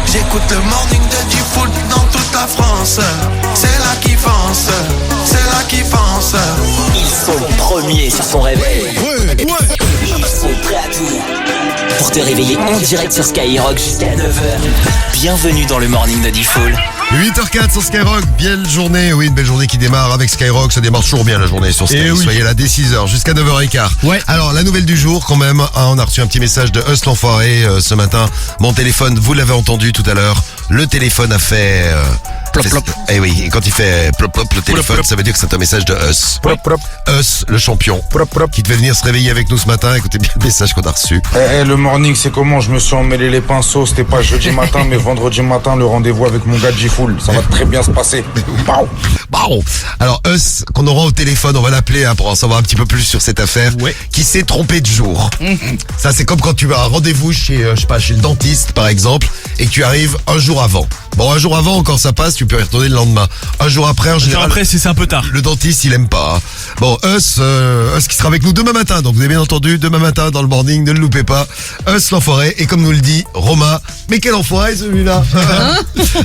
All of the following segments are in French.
J'écoute le morning de Diffoul dans toute la France. C'est là qu'ils pensent, c'est là qu'ils pensent. Ils sont premiers sur son réveil. Ils sont prêts à tout pour te réveiller en direct sur Skyrock jusqu'à 9h. Bienvenue dans le morning de Diffoul. 8h04 sur Skyrock, belle journée, oui, une belle journée qui démarre avec Skyrock, ça démarre toujours bien la journée sur Skyrock, oui. Soyez là dès 6h jusqu'à 9h15. Ouais. Alors, la nouvelle du jour quand même, on a reçu un petit message de Us l'enfoiré ce matin. Mon téléphone, vous l'avez entendu tout à l'heure, le téléphone a fait... plop, plop. Eh oui, et quand il fait plop plop le téléphone, ça veut dire que c'est un message de Us. Plop, plop. Us, le champion, plop, plop, qui devait venir se réveiller avec nous ce matin. Écoutez bien le message qu'on a reçu. Le morning, c'est comment? Je me suis emmêlé les pinceaux. C'était pas jeudi matin, mais vendredi matin, le rendez-vous avec mon gars Diffoul. Ça va très bien se passer. Bon. Alors Us, qu'on aura au téléphone, on va l'appeler pour en savoir un petit peu plus sur cette affaire. Ouais. Qui s'est trompé de jour. Ça, c'est comme quand tu as un rendez-vous chez, chez le dentiste, par exemple, et que tu arrives un jour avant. Bon, un jour avant, encore ça passe, tu peux y retourner le lendemain. Un jour après, en général, après, c'est un peu tard. Le dentiste, il aime pas. Bon, Us qui sera avec nous demain matin. Donc, vous avez bien entendu, demain matin, dans le morning, ne le loupez pas. Us l'enfoiré. Et comme nous le dit Roma, mais quel enfoiré, celui-là.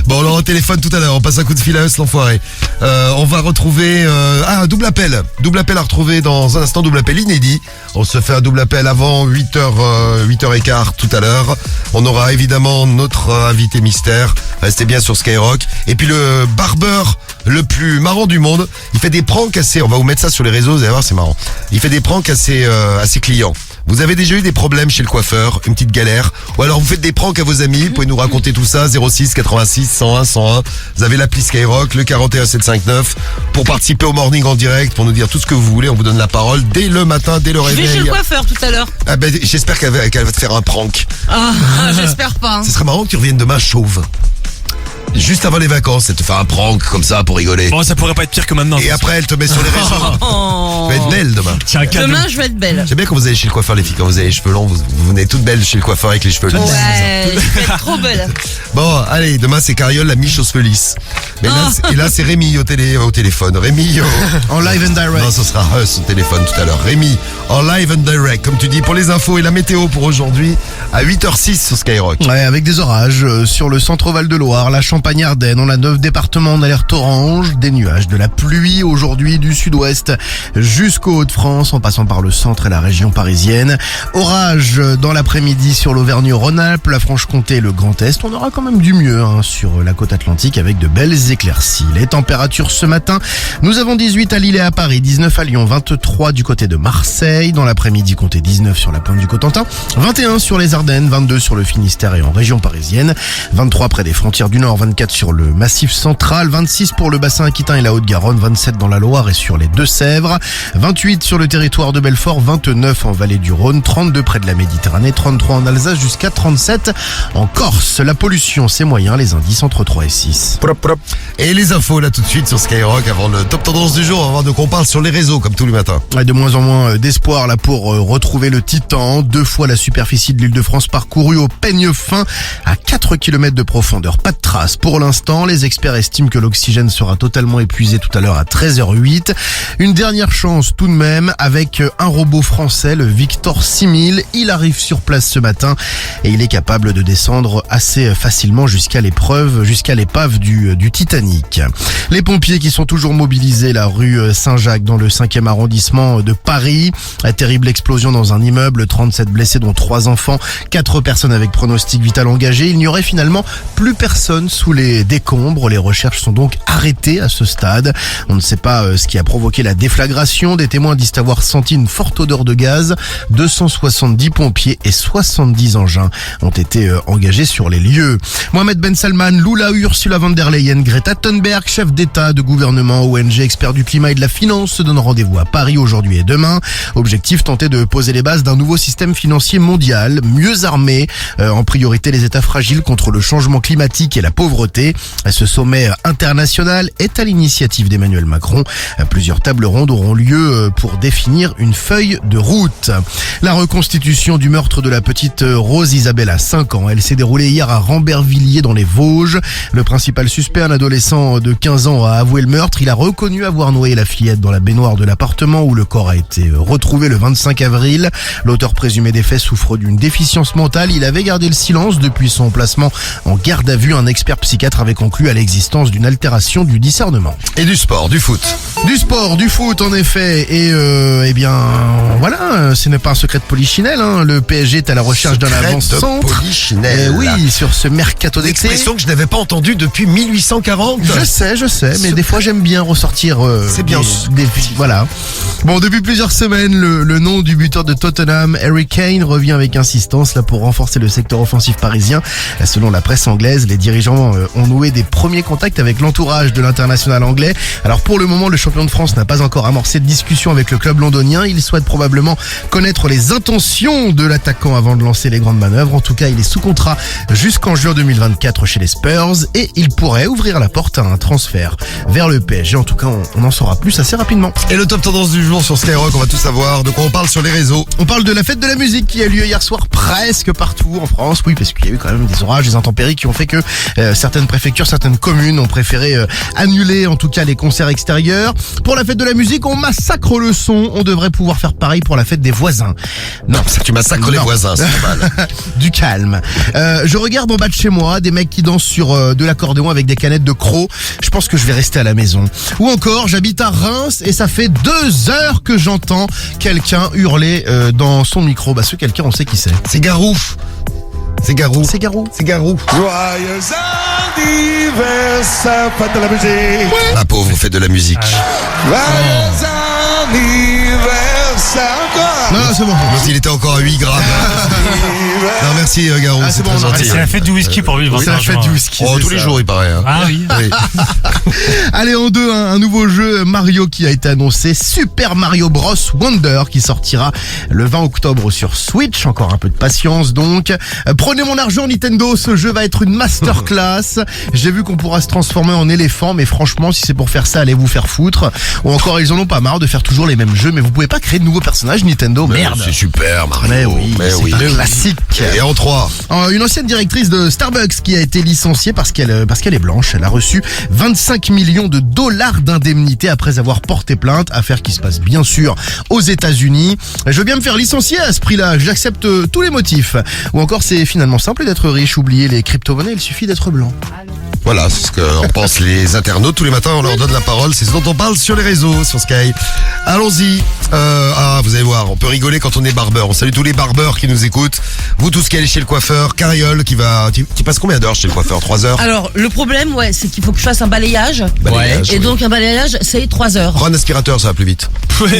Bon, on aura au téléphone tout à l'heure. On passe un coup de fil à Us l'enfoiré. On va retrouver, un double appel. Double appel à retrouver dans un instant, double appel inédit. On se fait un double appel avant 8h15 tout à l'heure. On aura évidemment notre invité mystère. Restez bien sur Skyrock. Et puis le barbeur le plus marrant du monde, il fait des pranks on va vous mettre ça sur les réseaux, vous allez voir, c'est marrant. Il fait des pranks à ses clients. Vous avez déjà eu des problèmes chez le coiffeur, une petite galère, ou alors vous faites des pranks à vos amis, vous pouvez nous raconter tout ça, 06 86 101 101. Vous avez l'appli Skyrock, le 41 759, pour participer au morning en direct, pour nous dire tout ce que vous voulez, on vous donne la parole dès le matin, dès le réveil. Je vais chez le coiffeur tout à l'heure. Ah ben, j'espère qu'elle va te faire un prank. J'espère pas. Ce serait marrant que tu reviennes demain chauve. Juste avant les vacances, elle te fait un prank comme ça pour rigoler. Bon, ça pourrait pas être pire que maintenant. Et après, elle te met sur les réseaux. Tu vas être belle demain. Demain, je vais être belle. J'aime bien quand vous allez chez le coiffeur, les filles, quand vous avez les cheveux longs, vous venez toutes belles chez le coiffeur avec les cheveux longs. Ouais, je vais être trop belle. Bon, allez, demain c'est Cariole, la miche aux cheveux lisses. Mais là, c'est Rémi au téléphone. Rémi en live and direct. Non, ce sera Us au téléphone tout à l'heure. Rémi en live and direct, comme tu dis, pour les infos et la météo pour aujourd'hui à 8h06 sur Skyrock. Ouais, avec des orages sur le centre Val-de-Loire, la Champagne-Ardenne. On a 9 départements en alerte orange, des nuages, de la pluie aujourd'hui du sud-ouest jusqu'au Hauts-de-France en passant par le centre et la région parisienne. Orage dans l'après-midi sur l'Auvergne-Rhône-Alpes, la Franche-Comté et le Grand Est. On aura quand même du mieux sur la côte atlantique avec de belles éclaircies. Les températures ce matin, nous avons 18 à Lille et à Paris, 19 à Lyon, 23 du côté de Marseille. Dans l'après-midi, comptez 19 sur la pointe du Cotentin, 21 sur les Ardennes, 22 sur le Finistère et en région parisienne, 23 près des frontières du Nord, 24 sur le Massif central, 26 pour le bassin aquitain et la Haute-Garonne, 27 dans la Loire et sur les Deux-Sèvres, 28 sur le territoire de Belfort, 29 en vallée du Rhône, 32 près de la Méditerranée, 33 en Alsace jusqu'à 37 en Corse. La pollution, c'est moyen, les indices entre 3 et 6. Prop, prop. Et les infos là tout de suite sur Skyrock avant le top tendance du jour, avant de qu'on parle sur les réseaux comme tous les matins. De moins en moins d'espoir là pour retrouver le Titan. 2 fois la superficie de l'Île-de-France parcourue au peigne fin à 4 km de profondeur. Pas de traces pour l'instant. Les experts estiment que l'oxygène sera totalement épuisé tout à l'heure à 13h08. Une dernière chance tout de même avec un robot français, le Victor 6000. Il arrive sur place ce matin et il est capable de descendre assez facilement jusqu'à l'épave du Titanic. Les pompiers qui sont toujours mobilisés la rue Saint-Jacques dans le 5e arrondissement de Paris. La terrible explosion dans un immeuble, 37 blessés dont 3 enfants, 4 personnes avec pronostic vital engagé. Il n'y aurait finalement plus personne sous les décombres. Les recherches sont donc arrêtées à ce stade. On ne sait pas ce qui a provoqué la déflagration. Des témoins disent avoir senti une forte odeur de gaz. 270 pompiers et 70 engins ont été engagés sur les lieux. Mohamed Ben Salman, Lula, Ursula von der Leyen, Greta Thunberg, chef d'État, de gouvernement, ONG, experts du climat et de la finance se donnent rendez-vous à Paris aujourd'hui et demain. Objectif, tenter de poser les bases d'un nouveau système financier mondial, mieux armé, en priorité les États fragiles contre le changement climatique et la pauvreté. pauvreté. Ce sommet international est à l'initiative d'Emmanuel Macron. Plusieurs tables rondes auront lieu pour définir une feuille de route. La reconstitution du meurtre de la petite Rose Isabelle à 5 ans. Elle s'est déroulée hier à Rambervillers dans les Vosges. Le principal suspect, un adolescent de 15 ans, a avoué le meurtre. Il a reconnu avoir noyé la fillette dans la baignoire de l'appartement où le corps a été retrouvé le 25 avril. L'auteur présumé des faits souffre d'une déficience mentale. Il avait gardé le silence depuis son placement en garde à vue. Un expert psychiatre avait conclu à l'existence d'une altération du discernement. Et du sport, du foot. Du sport, du foot en effet. Et eh bien voilà, ce n'est pas un secret de polichinelle. Hein. Le PSG est à la recherche d'un avant-centre. Polichinelle. Oui, sur ce mercato Une d'été. expression que je n'avais pas entendue depuis 1840. Je sais, mais des fois j'aime bien ressortir. C'est bien. Voilà. Bon, depuis plusieurs semaines, le nom du buteur de Tottenham, Harry Kane, revient avec insistance là pour renforcer le secteur offensif parisien. Selon la presse anglaise, les dirigeants ont noué des premiers contacts avec l'entourage de l'international anglais. Alors pour le moment, le champion de France n'a pas encore amorcé de discussion avec le club londonien. Il souhaite probablement connaître les intentions de l'attaquant avant de lancer les grandes manœuvres. En tout cas, il est sous contrat jusqu'en juin 2024 chez les Spurs et il pourrait ouvrir la porte à un transfert vers le PSG. En tout cas, on en saura plus assez rapidement. Et le top tendance du jour sur Skyrock, on va tout savoir. De quoi on parle sur les réseaux? On parle de la fête de la musique qui a lieu hier soir presque partout en France. Oui, parce qu'il y a eu quand même des orages, des intempéries qui ont fait que certaines préfectures, certaines communes ont préféré annuler en tout cas les concerts extérieurs. Pour la fête de la musique, on massacre le son. On devrait pouvoir faire pareil pour la fête des voisins. Non, Tu massacres les voisins, c'est normal. du calme. Je regarde en bas de chez moi des mecs qui dansent sur de l'accordéon avec des canettes de crocs. Je pense que je vais rester à la maison. Ou encore, j'habite à Reims et ça fait 2 heures que j'entends quelqu'un hurler dans son micro. Bah ce quelqu'un, on sait qui c'est. C'est Garou. C'est Garou. C'est Garou. C'est Garou. Joyeux anniversaire, fête de la musique. La pauvre fait de la musique. Joyeux anniversaire encore. Non, c'est bon. Parce qu'il était encore à 8 grammes. Non, merci Garou, Ah, c'est c'est très bon, gentil. C'est la fête du whisky pour lui. C'est la fête du whisky. Oh, c'est tous les ça. jours il paraît. Hein. Ah oui. Oui. Allez, en deux, un nouveau jeu Mario qui a été annoncé, Super Mario Bros Wonder, qui sortira le 20 octobre sur Switch. Encore un peu de patience donc. Prenez mon argent Nintendo, ce jeu va être une masterclass. J'ai vu qu'on pourra se transformer en éléphant, mais franchement, si c'est pour faire ça, allez vous faire foutre. Ou encore, ils en ont pas marre de faire toujours les mêmes jeux, mais vous pouvez pas créer de nouveaux personnages Nintendo, merde. C'est super Mario. Mais oui, c'est un classique. Et en 3. Une ancienne directrice de Starbucks qui a été licenciée parce qu'elle est blanche. Elle a reçu 25 millions de dollars d'indemnité après avoir porté plainte. Affaire qui se passe bien sûr aux États-Unis. Je veux bien me faire licencier à ce prix-là. J'accepte tous les motifs. Ou encore, c'est finalement simple d'être riche. Oubliez les crypto-monnaies, il suffit d'être blanc. Voilà, c'est ce qu'en pensent les internautes. Tous les matins, on leur donne la parole. C'est ce dont on parle sur les réseaux, sur Sky. Allons-y. Vous allez voir, on peut rigoler quand on est barbeur. On salue tous les barbeurs qui nous écoutent. Vous tous qui allez chez le coiffeur. Cariole qui passe combien d'heures chez le coiffeur? 3 heures? Alors, le problème, c'est qu'il faut que je fasse un balayage. Balayage, Et oui. donc, un balayage, c'est 3 heures. Prends un aspirateur, ça va plus vite.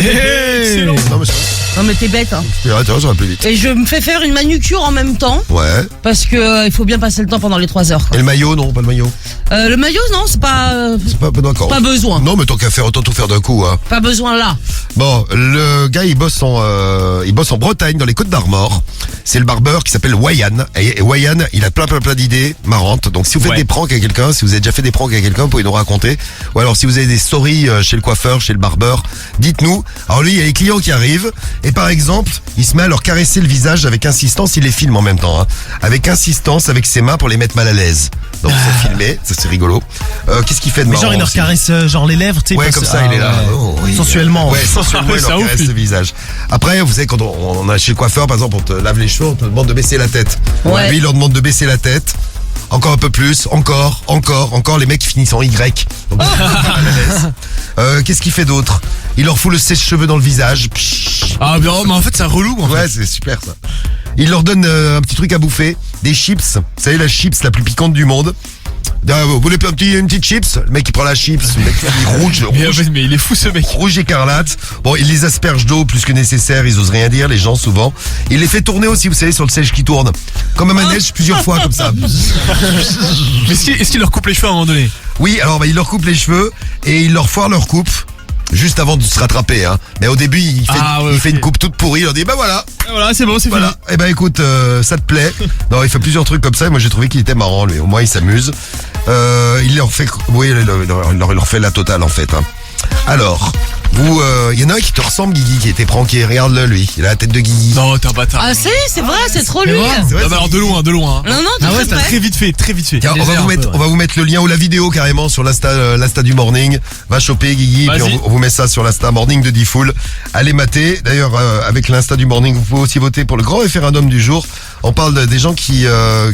Excellent. Non, mais ça Non, mais t'es bête, hein. aspirateur, ça va plus vite. Et je me fais faire une manucure en même temps, Ouais. parce que il faut bien passer le temps pendant les 3 heures. Et le maillot, non, pas le maillot. Le maillot, non, c'est pas C'est pas d'accord. pas besoin. Non, mais tant qu'à faire, autant tout faire d'un coup, hein. Pas besoin là. Bon, le gars, il bosse en Bretagne, dans les Côtes d'Armor. C'est le barbeur qui s'appelle Wayan. Et Wayan, il a plein d'idées marrantes. Donc, si vous faites des pranks à quelqu'un, si vous avez déjà fait des pranks à quelqu'un, vous pouvez nous raconter. Ou alors, si vous avez des stories chez le coiffeur, chez le barbeur, dites-nous. Alors lui, il y a les clients qui arrivent. Et par exemple, il se met à leur caresser le visage avec insistance. Il les filme en même temps, hein. Avec insistance, avec ses mains pour les mettre mal à l'aise. Donc, c'est filmé. Ça, c'est rigolo. Qu'est-ce qu'il fait de Mais marrant genre il leur aussi caresse genre les lèvres, tu sais. Ouais, parce- comme ça, il est là. Oh, oui. Sensuellement. Ouais, sensuellement, il Ça leur ouf, caresse lui. le visage. Après, vous savez, quand on a chez le coiffeur, par exemple, on te lave les cheveux, on te demande de baisser la tête. Ouais. Lui, il leur demande de baisser la tête. Encore un peu plus, encore, les mecs qui finissent en Y. Donc, qu'est-ce qu'il fait d'autre? Il leur fout le sèche-cheveux dans le visage. Psh. Ah bien, mais en fait c'est relou en fait. Ouais, c'est super ça. Il leur donne un petit truc à bouffer, des chips. Vous savez, la chips la plus piquante du monde. Vous voulez une petite chips? Le mec il prend la chips, le mec il rouge, Mais il est fou ce mec. rouge écarlate. Bon, il les asperge d'eau plus que nécessaire, ils osent rien dire, les gens souvent. Il les fait tourner aussi, vous savez, sur le sèche qui tourne. Comme un manège, plusieurs fois comme ça. Mais est-ce qu'il leur coupe les cheveux à un moment donné? Oui, alors il leur coupe les cheveux et il leur foire leur coupe. Juste avant de se rattraper, hein. Mais au début, il fait une coupe toute pourrie. Il leur dit, bah voilà. Voilà, c'est bon, c'est Voilà. Eh ben écoute, ça te plaît? Non, il fait plusieurs trucs comme ça. Et moi, j'ai trouvé qu'il était marrant, lui. Au moins, il s'amuse. Il leur fait, oui, il leur fait la totale en fait. Hein. Alors, vous, il y en a un qui te ressemble, Guigui, qui était pranké. Regarde-le, lui. Il a la tête de Guigui. Non, t'es un bâtard. Ah, c'est vrai, c'est trop lui. C'est vrai, Non, mais alors de loin. Hein. Non, Ah ouais, tout t'as près. très vite fait. Tiens, on va vous mettre le lien ou la vidéo carrément sur l'Insta du Morning. Va choper Guigui, puis Vas-y. on vous met ça sur l'Insta Morning de Diffoul. Allez mater. D'ailleurs, avec l'Insta du Morning, vous pouvez aussi voter pour le grand référendum du jour. On parle des gens qui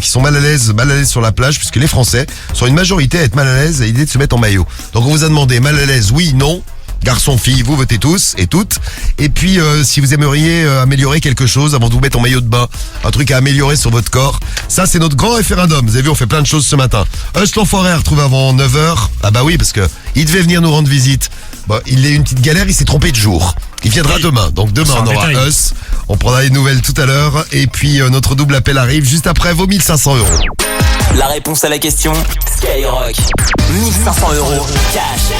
sont mal à l'aise sur la plage, puisque les Français sont une majorité à être mal à l'aise à l'idée de se mettre en maillot. Donc on vous a demandé mal à l'aise, oui, non. Garçons, filles, vous votez tous et toutes. Et puis, si vous aimeriez améliorer quelque chose avant de vous mettre en maillot de bain, un truc à améliorer sur votre corps, ça c'est notre grand référendum. Vous avez vu, on fait plein de choses ce matin. l'enfoiré retrouve avant 9h. Ah bah oui, parce que il devait venir nous rendre visite. Bon, il a eu une petite galère, il s'est trompé de jour. Il viendra demain. Donc demain, C'est un on aura détail. Us. On prendra les nouvelles tout à l'heure. Et puis, notre double appel arrive juste après vos 1500 €. La réponse à la question, Skyrock. 1500 € cash.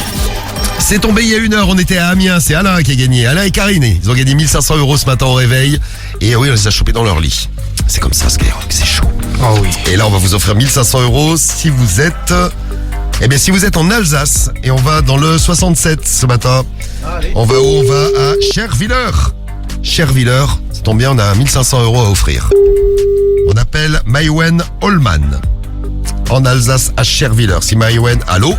C'est tombé il y a 1 heure, on était à Amiens, c'est Alain qui a gagné. Alain et Karine, ils ont gagné 1500 € ce matin au réveil. Et oui, on les a chopés dans leur lit. C'est comme ça, Skyrock, c'est chaud. Oh oui. Et là, on va vous offrir 1500 € si vous êtes... si vous êtes en Alsace, et on va dans le 67 ce matin. On va où? On va à Chervillers. Chervillers, ça tombe bien, on a 1500 € à offrir. On appelle Maïwen Holman. En Alsace, à Chervillers. Si Maïwen, allô?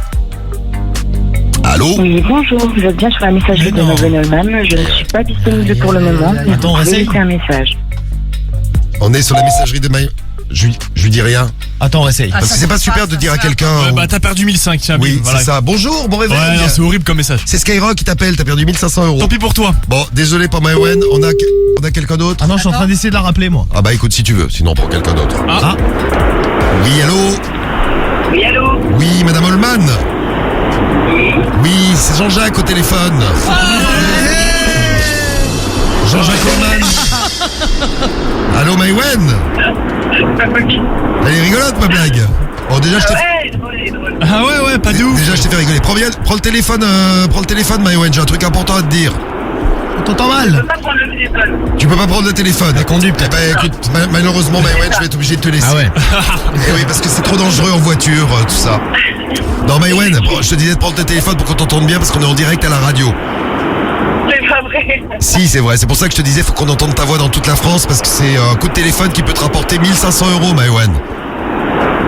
Allô? Oui, bonjour, vous êtes bien sur la messagerie de Maïwen Holman. Je ne suis pas disponible pour le moment, mais Attends, vous pouvez essaye. laisser un message. On est sur la messagerie de Maïwen. Je lui dis rien. Attends, on essaye. Parce que c'est pas super de dire à quelqu'un... Ouais, bah t'as perdu 1005, tiens. Oui, bim, voilà. c'est ça. Bonjour, bon réveil. Ouais, non, c'est horrible comme message. C'est Skyrock qui t'appelle, t'as perdu 1500 €. Tant pis pour toi. Bon, désolé pour Maïwen, on a quelqu'un d'autre? Ah non, je suis en train d'essayer de la rappeler, moi. Ah bah écoute si tu veux, sinon on prend quelqu'un d'autre. Ah. Oui, allô? Oui, allô? Oui, Madame Holman? Oui, c'est Jean-Jacques au téléphone. Jean-Jacques Holman. Allô, Maïwen? Elle est rigolote, ma blague. Bon, déjà, je t'ai Ah ouais, pas de ouf. déjà, je t'ai fait rigoler. Prends le téléphone, Maïwen, j'ai un truc important à te dire. On t'entend mal. Tu peux pas prendre le téléphone. Elle conduit peut-être. Eh ben, écoute, malheureusement, Maïwen, je vais être obligé de te laisser. Ah ouais. Eh oui, parce que c'est trop dangereux en voiture, tout ça. Non, Maïwen, je te disais de prendre le téléphone pour qu'on t'entende bien parce qu'on est en direct à la radio. C'est pas vrai. Si, c'est vrai. C'est pour ça que je te disais, faut qu'on entende ta voix dans toute la France parce que c'est un coup de téléphone qui peut te rapporter 1500 €, Maïwen.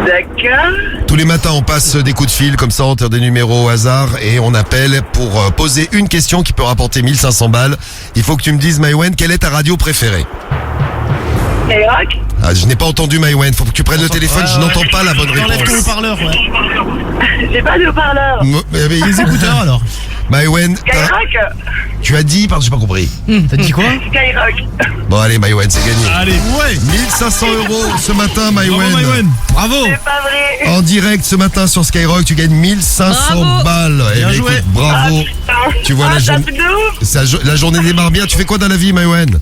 D'accord. Tous les matins, on passe des coups de fil, comme ça, on tire des numéros au hasard et on appelle pour poser une question qui peut rapporter 1500 balles. Il faut que tu me dises, Maïwen, quelle est ta radio préférée? Skyrock? Ah, je n'ai pas entendu, Maïwen. Faut que tu prennes le téléphone, je n'entends pas la bonne Enlève ton réponse. haut-parleur, ouais. J'ai pas de haut-parleur. Les écouteurs, alors. Maïwen, Skyrock? tu as dit, pardon, j'ai pas compris. T'as dit quoi? Skyrock. Bon, allez, Maïwen, c'est gagné. Allez. Ouais. 1500 € ce matin, Bravo, Maïwen. Maïwen. Bravo. C'est pas vrai. En direct ce matin sur Skyrock, tu gagnes 1500 Bravo. balles. Eh Bien bien, joué. écoute, bravo. Putain. Tu vois, Ah, la c'est un journée- truc de ouf. La journée démarre bien. Tu fais quoi dans la vie, Maïwen?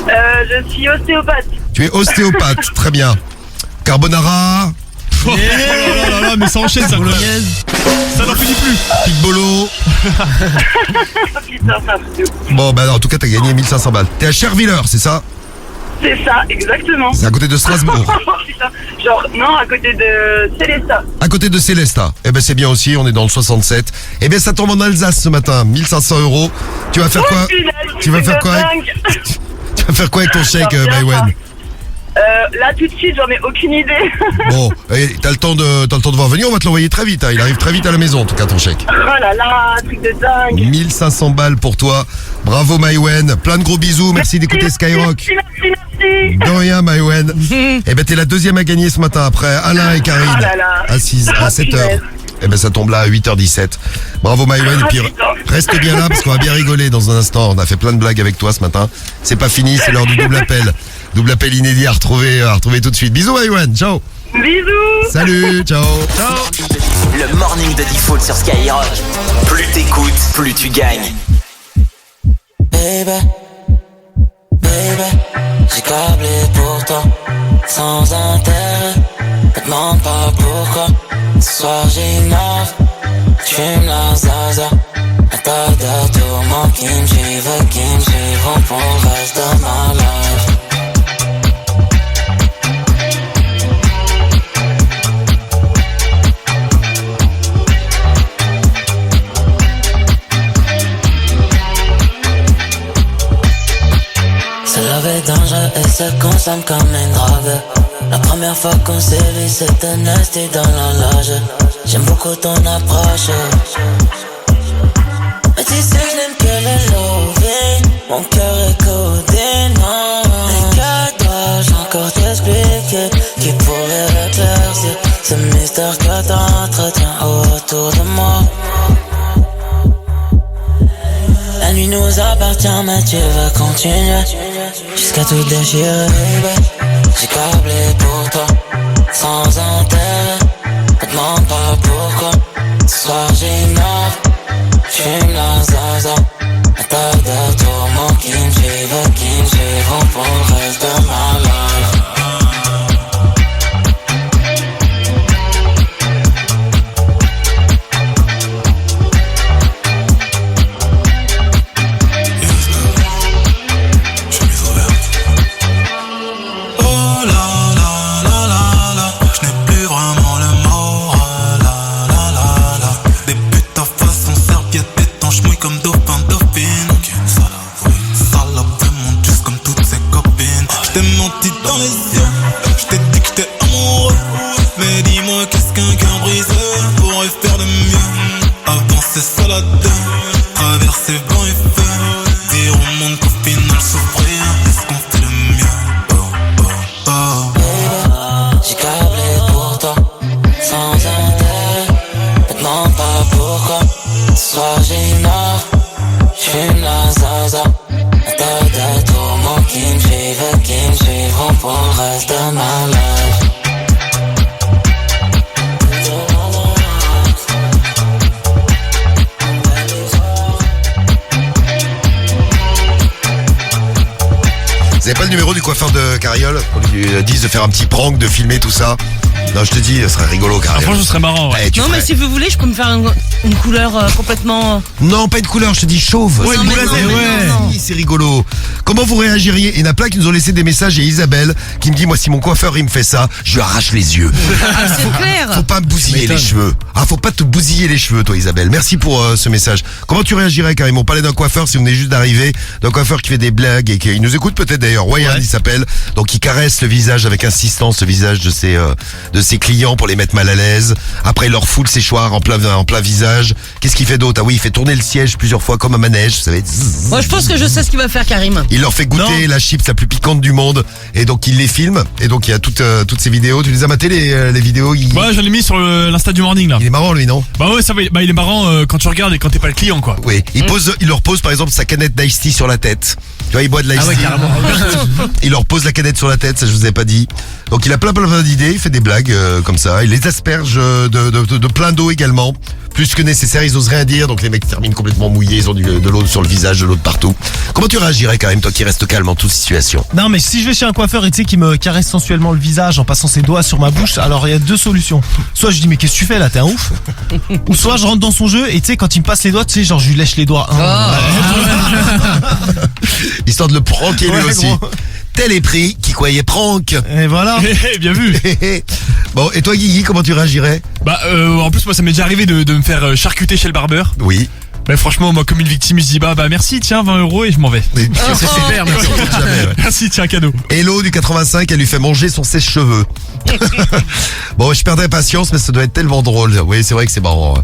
Je suis ostéopathe. Tu es ostéopathe. Très bien. Carbonara, Oh là là, mais ça enchaîne, ça. Ça n'en finit plus. Piccolo. Putain, c'est un truc de ouf. Bon, bah en tout cas, t'as gagné 1500 balles. T'es à Chervillers, c'est ça? C'est ça, exactement. C'est à côté de Strasbourg. Putain. Genre, non, à côté de Célesta. À côté de Célesta. Eh ben c'est bien aussi, on est dans le 67. Eh bien ça tombe en Alsace ce matin, 1500 €. Tu vas faire quoi? Tu vas faire quoi avec... Tu vas faire quoi avec ton chèque, Maïwen? Là, tout de suite, j'en ai aucune idée. Bon, t'as le temps de voir venir, on va te l'envoyer très vite. Hein. Il arrive très vite à la maison, en tout cas, ton chèque. Oh là là, truc de dingue. 1500 balles pour toi. Bravo, Maïwen. Plein de gros bisous. Merci d'écouter Skyrock. Merci. De rien, Maïwen. Eh ben, t'es la deuxième à gagner ce matin après Alain et Karine. Oh là là. À 7h. punaise. Eh ben, ça tombe là à 8h17. Bravo, Maïwen. Et puis, putain. reste bien là parce qu'on va bien rigoler dans un instant. On a fait plein de blagues avec toi ce matin. C'est pas fini, c'est l'heure du double appel. Double appel inédit à retrouver tout de suite. Bisous, Maïwen. Ciao. Bisous. Salut. Ciao. Le morning de Diffoul sur Skyrock. Plus t'écoutes, plus tu gagnes. Baby, j'ai câblé pour toi, sans intérêt. Me demande pas pourquoi. Ce soir j'innove, j'fume la zaza. Un tas de tourments qui me suivent pour le reste de ma life. consomme comme une drogue. La première fois qu'on s'est vu, c'était nasty dans la loge. J'aime beaucoup ton approche. Mais tu sais, je n'aime que le loving. Mon cœur est codé, non. Mais que dois-je encore t'expliquer qui pourrait éclaircir ce mystère que t'entretiens autour de moi? La nuit nous appartient, mais tu veux continuer jusqu'à tout déchirer, baby. J'ai câblé pour toi, sans intérêt. Me demande pas pourquoi. Ce soir j'ignore, j'fume la zaza. Un tas de tourments qui me suivront pour le reste de ma life. Vous avez pas le numéro du coiffeur de Cariole? On lui dit de faire un petit prank, de filmer tout ça. Non, je te dis, ce serait rigolo, Cariole. Franchement, ce serait marrant. Ouais. Eh, Non, mais si vous voulez, je peux me faire une couleur complètement. Non, pas une couleur, je te dis chauve. Ouais, C'est une boule à rigolo. zèle, ouais. Oui, c'est rigolo. Comment vous réagiriez? Il y en a plein qui nous ont laissé des messages. Et Isabelle qui me dit, moi, si mon coiffeur il me fait ça, je lui arrache les yeux. Ah, c'est clair. Faut pas me bousiller les cheveux. Ah, faut pas te bousiller les cheveux, toi, Isabelle. Merci pour ce message. Comment tu réagirais, Karim? On parlait d'un coiffeur, si on est juste d'arriver, d'un coiffeur qui fait des blagues et qui nous écoute peut-être d'ailleurs. Wayan, il s'appelle. Donc, il caresse le visage avec insistance, le visage de ses clients pour les mettre mal à l'aise. Après, il leur fout le séchoir en plein visage. Qu'est-ce qu'il fait d'autre? Ah oui, il fait tourner le siège plusieurs fois comme un manège. Vous savez. Moi, je pense que je sais ce qu'il va faire, Karim. Il leur fait goûter la chips la plus piquante du monde et donc il les filme et donc il y a toutes ces vidéos. Tu les as matées les vidéos? Ouais, j'en ai mis sur l'Insta du Morning là. Il est marrant lui, non? Bah ouais, ça va. Bah il est marrant quand tu regardes et quand t'es pas le client quoi. Oui, il leur pose par exemple sa canette d'Ice Tea sur la tête. Tu vois, il boit de l'Ice Tea. Ah ouais, carrément. Il leur pose la canette sur la tête, ça je vous ai pas dit. Donc il a plein d'idées, il fait des blagues comme ça. Il les asperge de plein d'eau également. Plus que nécessaire, ils osent rien dire, donc les mecs terminent complètement mouillés, ils ont de l'eau sur le visage, de l'eau de partout. Comment tu réagirais quand même, toi qui restes calme en toute situation? Non, mais si je vais chez un coiffeur et tu sais qui me caresse sensuellement le visage en passant ses doigts sur ma bouche, alors il y a deux solutions. Soit je dis mais qu'est-ce que tu fais là, t'es un ouf? Ou soit je rentre dans son jeu et tu sais quand il me passe les doigts, tu sais genre je lui lèche les doigts. Histoire de le pranker lui Ouais, aussi. gros. Tel est pris qui croyait prank. Et voilà. Bien vu. Bon, et toi Guigui, comment tu réagirais? Bah en plus moi ça m'est déjà arrivé de me faire charcuter chez le barbeur. Oui. Bah franchement moi comme une victime je dis bah merci tiens 20 € et je m'en vais. C'est super, merci. Jamais, ouais. Merci tiens cadeau. Hello du 85, elle lui fait manger son sèche-cheveux. Bon, je perdrais patience, mais ça doit être tellement drôle. Oui, c'est vrai que c'est marrant.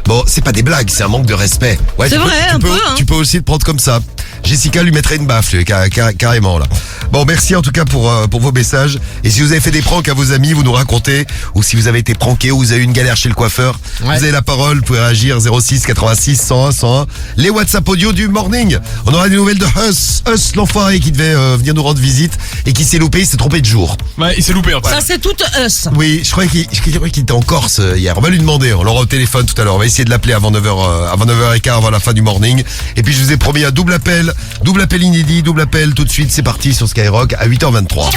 Bon, c'est pas des blagues, c'est un manque de respect. Ouais, C'est vrai, un peu, hein. Tu peux aussi te prendre comme ça. Jessica lui mettrait une baffe, lui, carrément là. Bon, merci en tout cas pour vos messages. Et si vous avez fait des pranks à vos amis, vous nous racontez. Ou si vous avez été pranké ou vous avez eu une galère chez le coiffeur, vous avez la parole, vous pouvez réagir 06 86 101 101. Les WhatsApp audio du morning. On aura des nouvelles de Us l'enfoiré qui devait venir nous rendre visite et qui s'est loupé, il s'est trompé de jour. Ouais il s'est loupé en fait. Ça, c'est tout us. Oui, je croyais qu'il était en Corse hier. On va lui demander, on l'aura au téléphone tout à l'heure. On va essayer de l'appeler avant 9h15, avant la fin du morning. Et puis je vous ai promis un double appel inédit, double appel tout de suite. C'est parti sur Skyrock à 8h23.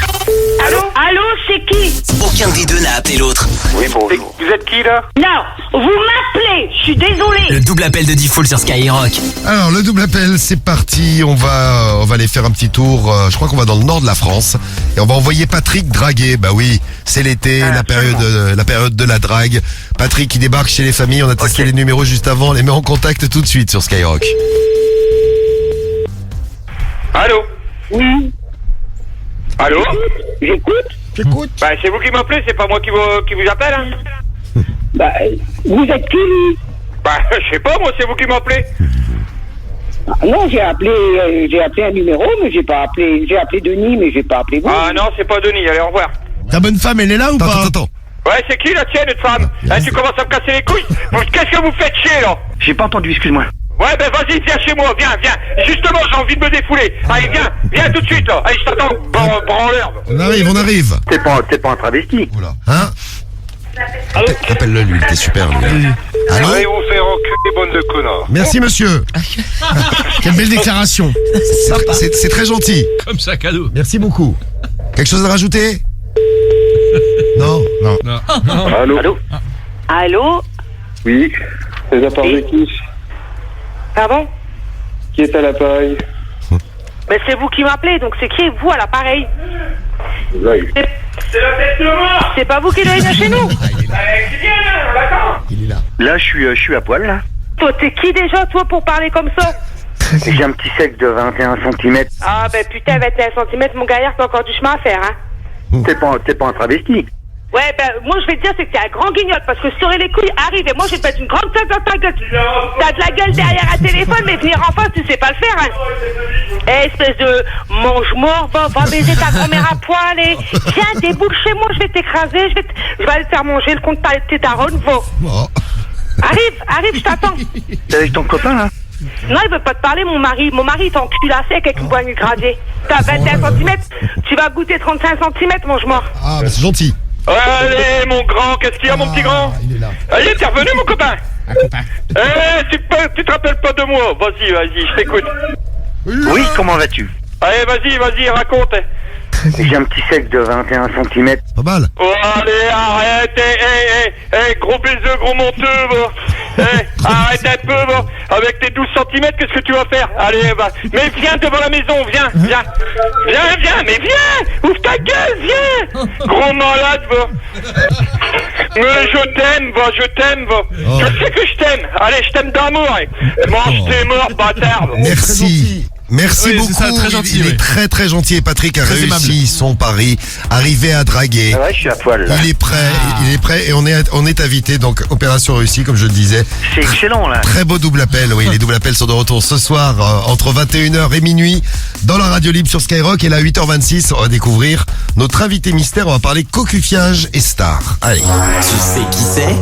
Allô, c'est qui? Aucun des deux n'a appelé l'autre. Oui, bonjour. Vous êtes qui là? Non, vous m'appelez, je suis désolée. Le double appel de Diffoul sur Skyrock. Alors le double appel, c'est parti. On va aller faire un petit tour. Je crois qu'on va dans le nord de la France et on va envoyer Patrick draguer. Bah oui, c'est l'été, la période de la drague. Patrick qui débarque chez les familles. On a testé les numéros juste avant. On les met en contact tout de suite sur Skyrock. Allô? Oui, Allô? J'écoute. Bah, c'est vous qui m'appelez, c'est pas moi qui vous appelle, hein? Bah, vous êtes qui, lui? Bah, je sais pas, moi, c'est vous qui m'appelez. Non, j'ai appelé un numéro, mais j'ai appelé Denis, mais j'ai pas appelé vous. Ah non, c'est pas Denis, allez, au revoir. Ta bonne femme, elle est là ou pas? Attends. Ouais, c'est qui la tienne, une femme? Tu commences à me casser les couilles? Qu'est-ce que vous faites chier, là? J'ai pas entendu, excuse-moi. Ouais, ben vas-y, viens chez moi, viens. Justement, j'ai envie de me défouler. Allez, viens tout de suite, là. Allez, je t'attends, branleur. On arrive. T'es pas un travesti. Oula. Hein? Appelle-le, lui, il était super, lui. Allô? Allez, vous faire enculer, bande de connards. Merci, monsieur. Quelle belle déclaration. C'est très gentil. Comme ça, cadeau. Merci beaucoup. Quelque chose à rajouter? Non. Allô? Allô? Oui. C'est la part de qui? Pardon? Qui est à l'appareil? Mais c'est vous qui m'appelez, donc c'est qui vous à l'appareil? C'est la tête de mort. C'est pas vous qui devez venir chez nous? Il est là. Là, je suis à poil, là. Toi, t'es qui déjà, toi, pour parler comme ça? J'ai un petit sexe de 21 cm. Ah, ben putain, 21 cm, mon gaillard, t'as encore du chemin à faire, hein? T'es pas un travesti. Ouais, ben, moi, je vais te dire, c'est que t'es un grand guignol, parce que sur les couilles, arrive, et moi, je vais te mettre une grande tête dans ta gueule. T'as de la gueule derrière un téléphone, mais venir en face, tu sais pas le faire, hein. Eh, espèce de mange-mort, va baiser ta grand-mère à poil, et viens, déboule chez moi, je vais t'écraser, je vais aller te faire manger le compte de tes darons, va. Oh. Arrive, je t'attends. T'es avec ton copain, là? Non, il veut pas te parler, mon mari. Mon mari t'encule à sec avec une poignée gradée. T'as 21 cm, tu vas goûter 35 cm, mange-mort. Ah, bah c'est gentil. Allez, mon grand, qu'est-ce qu'il y a, mon petit grand? Il est là. Allez, t'es revenu, mon copain? Tu te rappelles pas de moi? Vas-y, je t'écoute. Oui, comment vas-tu? Allez, vas-y, raconte. J'ai un petit sexe de 21 cm. Pas mal. Oh, allez, arrête, gros baiseux, gros monteux, va. Arrête un peu, va. Avec tes 12 cm, qu'est-ce que tu vas faire? Allez, va. Mais viens devant la maison, viens, mais viens! Ouvre ta gueule, viens! Gros malade, va. Mais je t'aime, va. Oh. Je sais que je t'aime. Allez, je t'aime d'amour, mange tes morts, bâtard. Merci. Merci Oui, beaucoup. c'est ça, très gentil, il est oui. très très gentil et Patrick a Très réussi aimable. son pari, arrivé à draguer. Ah ouais, je suis à poil, là. Il est prêt et on est invité, donc opération réussie comme je le disais. C'est excellent, là. Très beau double appel, oui, les doubles appels sont de retour ce soir entre 21h et minuit dans la radio libre sur Skyrock, et là à 8h26 on va découvrir notre invité mystère, on va parler cocufiage et star. Allez. Tu sais qui c'est?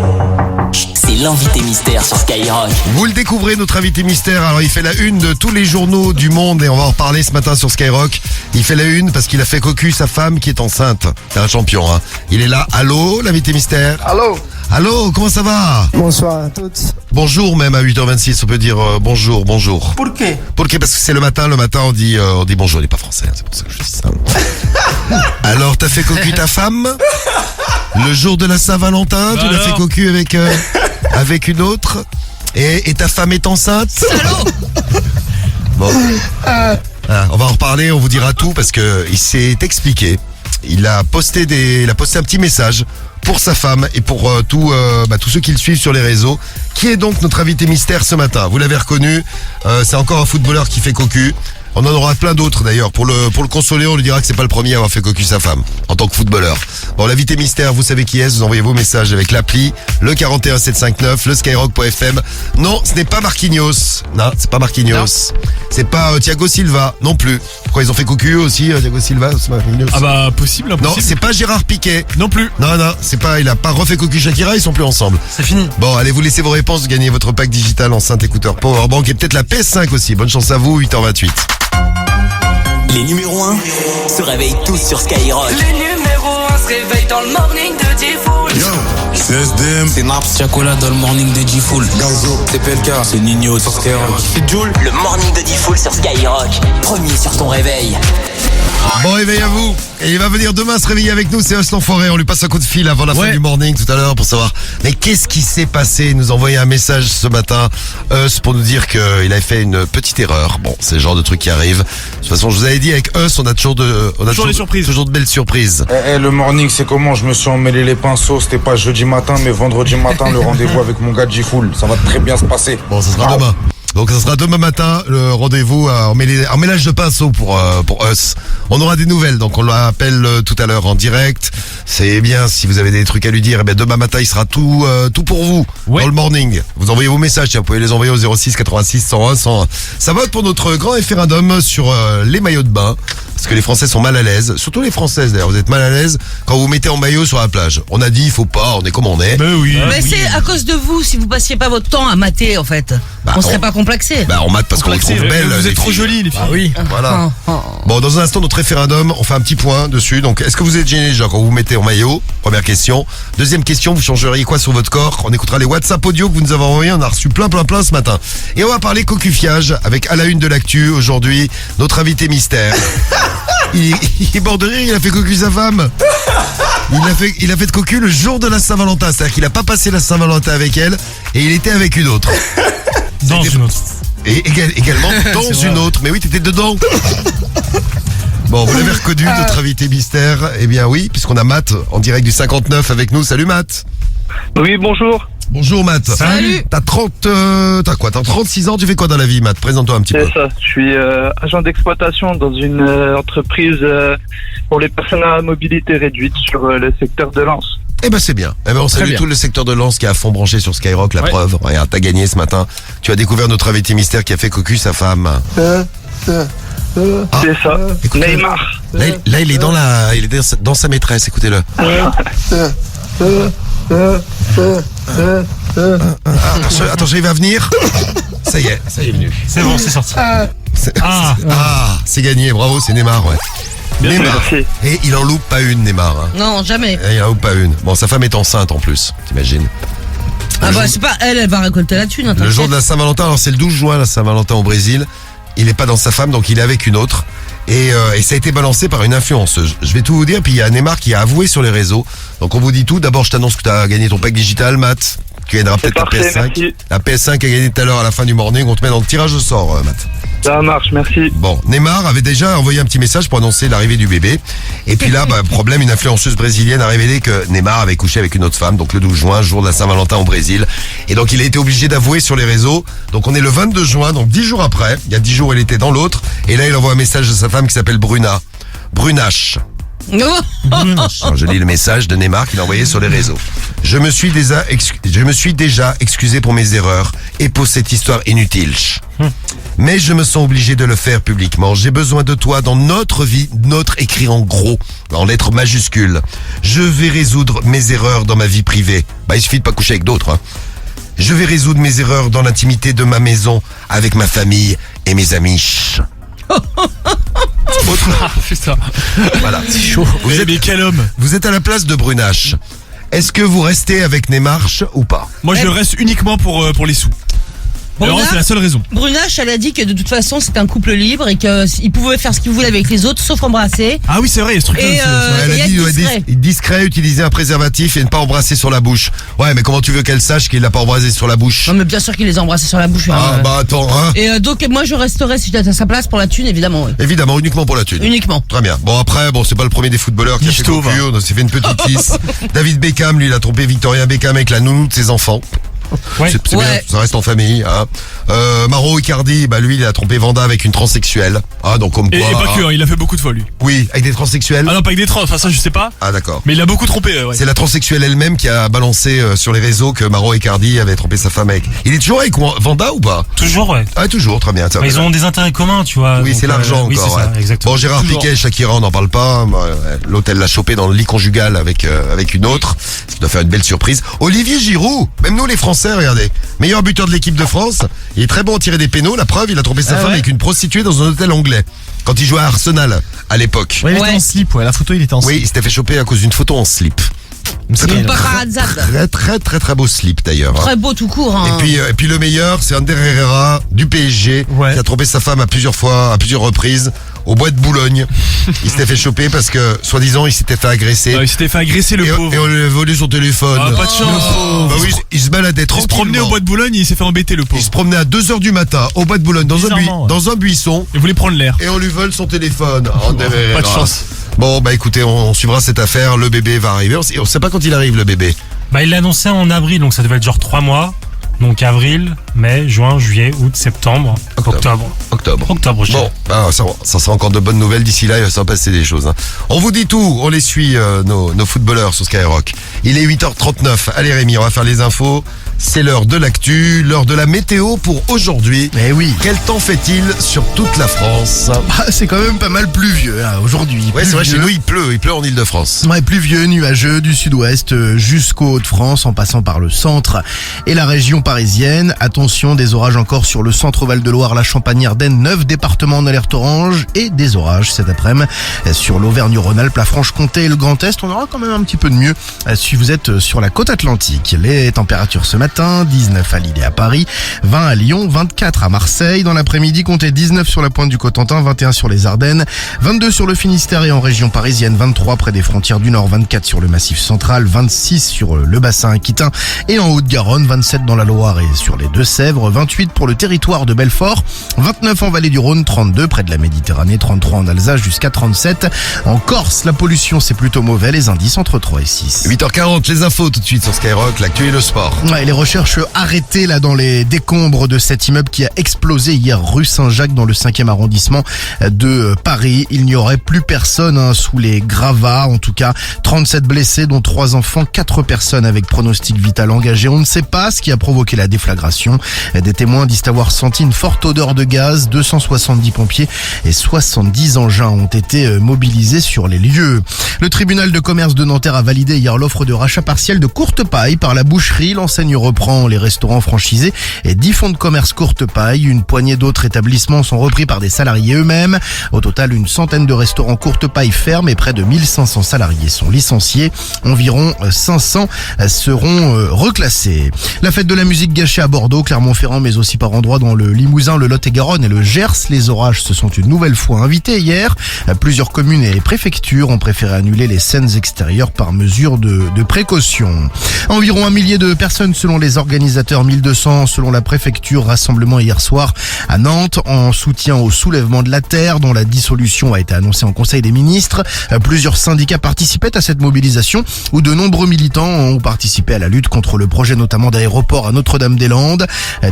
C'est l'invité mystère sur Skyrock. Vous le découvrez, notre invité mystère. Alors il fait la une de tous les journaux du monde et on va en reparler ce matin sur Skyrock. Il fait la une parce qu'il a fait cocu sa femme qui est enceinte. C'est un champion, hein. Il est là. Allô, l'invité mystère? Allô, comment ça va? Bonsoir à toutes. Bonjour, même à 8h26, on peut dire bonjour. Pour qué? Parce que c'est le matin on dit bonjour, il n'est pas français, hein, c'est pour ça que je dis ça. Alors, t'as fait cocu ta femme? Le jour de la Saint-Valentin, tu l'as fait cocu avec une autre? Et ta femme est enceinte? Bon. On va en reparler, on vous dira tout parce que il s'est expliqué. Il a posté un petit message pour sa femme et pour tous ceux qui le suivent sur les réseaux. Qui est donc notre invité mystère ce matin? Vous l'avez reconnu, c'est encore un footballeur qui fait cocu. On en aura plein d'autres d'ailleurs. Pour le consoler, on lui dira que c'est pas le premier à avoir fait cocu sa femme en tant que footballeur. Bon, l'invité mystère, vous savez qui est, vous envoyez vos messages avec l'appli, le 41759, le skyrock.fm. Non, ce n'est pas Marquinhos. Non, c'est pas Marquinhos. Non. C'est pas Thiago Silva non plus. Pourquoi ils ont fait cocu aussi, Thiago Silva, c'est Marquinhos. Ah bah, possible, Non, impossible. c'est pas Gérard Piquet. Non plus. Non, c'est pas, il a pas refait cocu Shakira, ils sont plus ensemble. C'est fini. Bon, allez, vous laissez vos réponses, vous gagnez votre pack digital enceinte écouteur Powerbank et peut-être la PS5 aussi. Bonne chance à vous, 8h28. Les numéros 1 se réveillent tous sur Skyrock. Les numéros 1 se réveillent dans le morning de J-Fool. C'est SDM, C'est Naps, Chacola dans le morning de J-Fool. Gazo, C'est PLK, c'est Nino sur Skyrock. C'est Joule. Le morning de D-Fool sur Skyrock. Premier sur ton réveil. Bon réveil à vous. Et il va venir demain se réveiller avec nous, c'est Us l'Enfoiré. On lui passe un coup de fil avant la fin du morning tout à l'heure pour savoir mais qu'est-ce qui s'est passé. Il nous a envoyé un message ce matin, Us, pour nous dire qu'il avait fait une petite erreur. Bon, c'est le genre de truc qui arrive. De toute façon, je vous avais dit, avec Us, on a toujours des surprises. Toujours de belles surprises. Le morning, c'est comment? Je me suis emmêlé les pinceaux. C'était pas jeudi matin, mais vendredi matin, le rendez-vous avec mon gars J-Fool. Ça va très bien se passer. Bon, ça sera demain. Donc ça sera demain matin le rendez-vous en mélange de pinceau pour Us. On aura des nouvelles, donc on l'appelle tout à l'heure en direct. C'est bien, si vous avez des trucs à lui dire, eh bien demain matin il sera tout pour vous dans le morning. Vous envoyez vos messages, tiens, vous pouvez les envoyer au 06 86 101 101. Ça vote pour notre grand référendum sur les maillots de bain. Parce que les Français sont mal à l'aise, surtout les Françaises d'ailleurs, vous êtes mal à l'aise quand vous mettez en maillot sur la plage. On a dit il faut pas, on est comme on est. Mais c'est à cause de vous, si vous passiez pas votre temps à mater en fait. On serait pas complexé. On mate parce qu'on les trouve belles. Vous êtes trop jolies les filles. Ah oui, voilà. Bon, dans un instant, notre référendum, on fait un petit point dessus. Donc, est-ce que vous êtes gêné déjà quand vous vous mettez en maillot? Première question. Deuxième question, vous changeriez quoi sur votre corps? On écoutera les WhatsApp audio que vous nous avez envoyés. On a reçu plein ce matin. Et on va parler cocufiage avec à la une de l'actu aujourd'hui, notre invité mystère. Il est mort de rire, il a fait cocu sa femme. Il a fait de cocu le jour de la Saint-Valentin. C'est-à-dire qu'il a pas passé la Saint-Valentin avec elle et il était avec une autre. Dans une autre. Et également dans une autre. Mais oui, t'étais dedans. Bon, vous l'avez reconnu, notre invité mystère. Eh bien oui, puisqu'on a Matt en direct du 59 avec nous. Salut Matt. Oui, bonjour. Bonjour Matt. Salut. T'as 36 ans, tu fais quoi dans la vie Matt? Présente-toi un petit peu. C'est ça, je suis agent d'exploitation dans une entreprise pour les personnes à mobilité réduite sur le secteur de Lens. Eh ben c'est bien. Eh ben on salue tout le secteur de Lens qui est à fond branché sur Skyrock, la preuve. Regarde, t'as gagné ce matin. Tu as découvert notre invité mystère qui a fait cocu sa femme. C'est ça. Neymar. Là, il est dans sa maîtresse, écoutez-le. Attention, il va venir. Ça y est venu. C'est bon, c'est sorti. C'est gagné, bravo, c'est Neymar, ouais. Neymar. Merci. Et il en loupe pas une, Neymar. Hein. Non, jamais. Et il en loupe pas une. Bon, sa femme est enceinte en plus, t'imagines. C'est pas elle va récolter la thune. Le jour de la Saint-Valentin, alors c'est le 12 juin la Saint-Valentin au Brésil. Il est pas dans sa femme, donc il est avec une autre. Et ça a été balancé par une influenceuse. Je vais tout vous dire, puis il y a Neymar qui a avoué sur les réseaux. Donc on vous dit tout. D'abord, je t'annonce que tu as gagné ton pack digital, Matt. Tu gagneras peut-être la PS5. Merci. La PS5 a gagné tout à l'heure à la fin du morning. On te met dans le tirage au sort, Matt. Ça marche, merci. Bon, Neymar avait déjà envoyé un petit message pour annoncer l'arrivée du bébé. Et puis là, problème, une influenceuse brésilienne a révélé que Neymar avait couché avec une autre femme, donc le 12 juin, jour de la Saint-Valentin au Brésil. Et donc il a été obligé d'avouer sur les réseaux. Donc on est le 22 juin, donc 10 jours après. Il y a 10 jours, il était dans l'autre. Et là, il envoie un message de sa femme qui s'appelle Brunache. Alors, je lis le message de Neymar qu'il a envoyé sur les réseaux. Je me suis déjà excusé pour mes erreurs et pour cette histoire inutile. Mais je me sens obligé de le faire publiquement. J'ai besoin de toi dans notre vie, notre écrit en gros, en lettres majuscules. Je vais résoudre mes erreurs dans ma vie privée. Il suffit de pas coucher avec d'autres. Je vais résoudre mes erreurs dans l'intimité de ma maison, avec ma famille et mes amis. Putain. Voilà. C'est chaud. Mais quel homme. Vous êtes à la place de Brunache. Est-ce que vous restez avec Neymar ou pas? Moi, je reste uniquement pour les sous. Alors, c'est la seule raison. Brunache, elle a dit que de toute façon c'était un couple libre et qu'il pouvait faire ce qu'il voulait avec les autres sauf embrasser. Ah oui, c'est vrai, il y a ce truc-là. Elle a dit discret, utiliser un préservatif et ne pas embrasser sur la bouche. Ouais, mais comment tu veux qu'elle sache qu'il l'a pas embrassé sur la bouche? Non, mais bien sûr qu'il les a embrassés sur la bouche. Attends, hein. Et donc moi je resterai si j'étais à sa place pour la thune, évidemment. Oui. Évidemment, uniquement pour la thune. Uniquement. Très bien. Bon après, c'est pas le premier des footballeurs qui a fait cocu, on s'est fait une petite liste. David Beckham, lui, il a trompé Victoria Beckham avec la nounou de ses enfants. Ouais. C'est bien, ça reste en famille. Hein. Mauro Icardi, lui, il a trompé Vanda avec une transsexuelle. Donc comme quoi. Et pas que, il a fait beaucoup de fois, lui. Oui, avec des transsexuels. Ah non, pas avec des trans, enfin ça je sais pas. Ah d'accord. Mais il a beaucoup trompé, ouais. C'est la transsexuelle elle-même qui a balancé sur les réseaux que Mauro Icardi avait trompé sa femme avec. Il est toujours avec Vanda ou pas? Toujours, ouais. Ah toujours, très bien. Ils ont des intérêts communs, tu vois. Oui, c'est l'argent oui, encore. C'est ça, exactement. Bon, Gérard Piquet et Shakira, on n'en parle pas. L'hôtel l'a chopé dans le lit conjugal avec une autre. Ce qui doit faire une belle surprise. Olivier Giroud, même nous les Français, regardez. Meilleur buteur de l'équipe de France. Il est très bon à tirer des pénaux. La preuve, il a trompé sa femme avec une prostituée dans un hôtel anglais. Quand il jouait à Arsenal, à l'époque. Ouais, il était en slip, la photo, il était en slip. Oui, il s'était fait choper à cause d'une photo en slip. Très beau slip d'ailleurs. Très beau tout court. Hein. Et puis le meilleur, c'est Ander Herrera du PSG qui a trompé sa femme à plusieurs reprises au bois de Boulogne. Il s'était fait choper parce que soi-disant il s'était fait agresser. Il s'était fait agresser le pauvre. Et on lui a volé son téléphone. Pas de chance. Oui, il se baladait tranquillement. Il se promenait au bois de Boulogne et il s'est fait embêter le pauvre. Il se promenait à 2h du matin au bois de Boulogne dans un buisson. Il voulait prendre l'air. Et on lui vole son téléphone. Pas de chance. Bon, écoutez, on suivra cette affaire. Le bébé va arriver. On sait pas quand il arrive, le bébé. Il l'a annoncé en avril, donc ça devait être genre 3 mois. Donc avril, mai, juin, juillet, août, septembre, octobre. Bon, ça sera encore de bonnes nouvelles d'ici là, il va s'en passer des choses. Hein. On vous dit tout, on les suit, nos footballeurs sur Skyrock. Il est 8h39. Allez Rémi, on va faire les infos. C'est l'heure de l'actu, l'heure de la météo pour aujourd'hui. Eh oui. Quel temps fait-il sur toute la France? C'est quand même pas mal pluvieux hein, aujourd'hui. Ouais, c'est vrai, chez nous il pleut en Ile-de-France. Ouais, pluvieux, nuageux du sud-ouest jusqu'au Hauts-de-France en passant par le centre et la région parisienne. Attention, des orages encore sur le centre Val-de-Loire, la Champagne-Ardenne, 9 départements en alerte orange et des orages cet après-midi sur l'Auvergne-Rhône-Alpes, la Franche-Comté et le Grand Est. On aura quand même un petit peu de mieux si vous êtes sur la côte atlantique. Les températures ce matin, 19 à Lille et à Paris, 20 à Lyon, 24 à Marseille. Dans l'après-midi, comptez 19 sur la pointe du Cotentin, 21 sur les Ardennes, 22 sur le Finistère et en région parisienne, 23 près des frontières du Nord, 24 sur le Massif central, 26 sur le bassin aquitain et en Haute-Garonne, 27 dans la Loire et sur les Deux-Sèvres, 28 pour le territoire de Belfort, 29 en vallée du Rhône, 32 près de la Méditerranée, 33 en Alsace jusqu'à 37. En Corse, la pollution c'est plutôt mauvais, les indices entre 3 et 6. 8h40, les infos tout de suite sur Skyrock, l'actu et le sport. Ouais, les recherches arrêtées là dans les décombres de cet immeuble qui a explosé hier rue Saint-Jacques dans le 5e arrondissement de Paris. Il n'y aurait plus personne sous les gravats, en tout cas 37 blessés dont 3 enfants, 4 personnes avec pronostic vital engagé. On ne sait pas ce qui a provoqué la déflagration. Des témoins disent avoir senti une forte odeur de gaz. 270 pompiers et 70 engins ont été mobilisés sur les lieux. Le tribunal de commerce de Nanterre a validé hier l'offre de rachat partiel de Courtepaille par la boucherie. L'enseigne reprend les restaurants franchisés et 10 fonds de commerce Courtepaille. Une poignée d'autres établissements sont repris par des salariés eux-mêmes. Au total, une centaine de restaurants Courtepaille ferment et près de 1500 salariés sont licenciés. Environ 500 seront reclassés. La fête de la musique gâchée à Bordeaux, Clermont-Ferrand, mais aussi par endroits dans le Limousin, le Lot-et-Garonne et le Gers. Les orages se sont une nouvelle fois invités hier. Plusieurs communes et préfectures ont préféré annuler les scènes extérieures par mesure de précaution. Environ 1 millier de personnes selon les organisateurs, 1200 selon la préfecture. Rassemblement hier soir à Nantes en soutien au soulèvement de la terre dont la dissolution a été annoncée en Conseil des ministres. Plusieurs syndicats participaient à cette mobilisation où de nombreux militants ont participé à la lutte contre le projet notamment d'aéroport à Notre-Dame-des-Landes.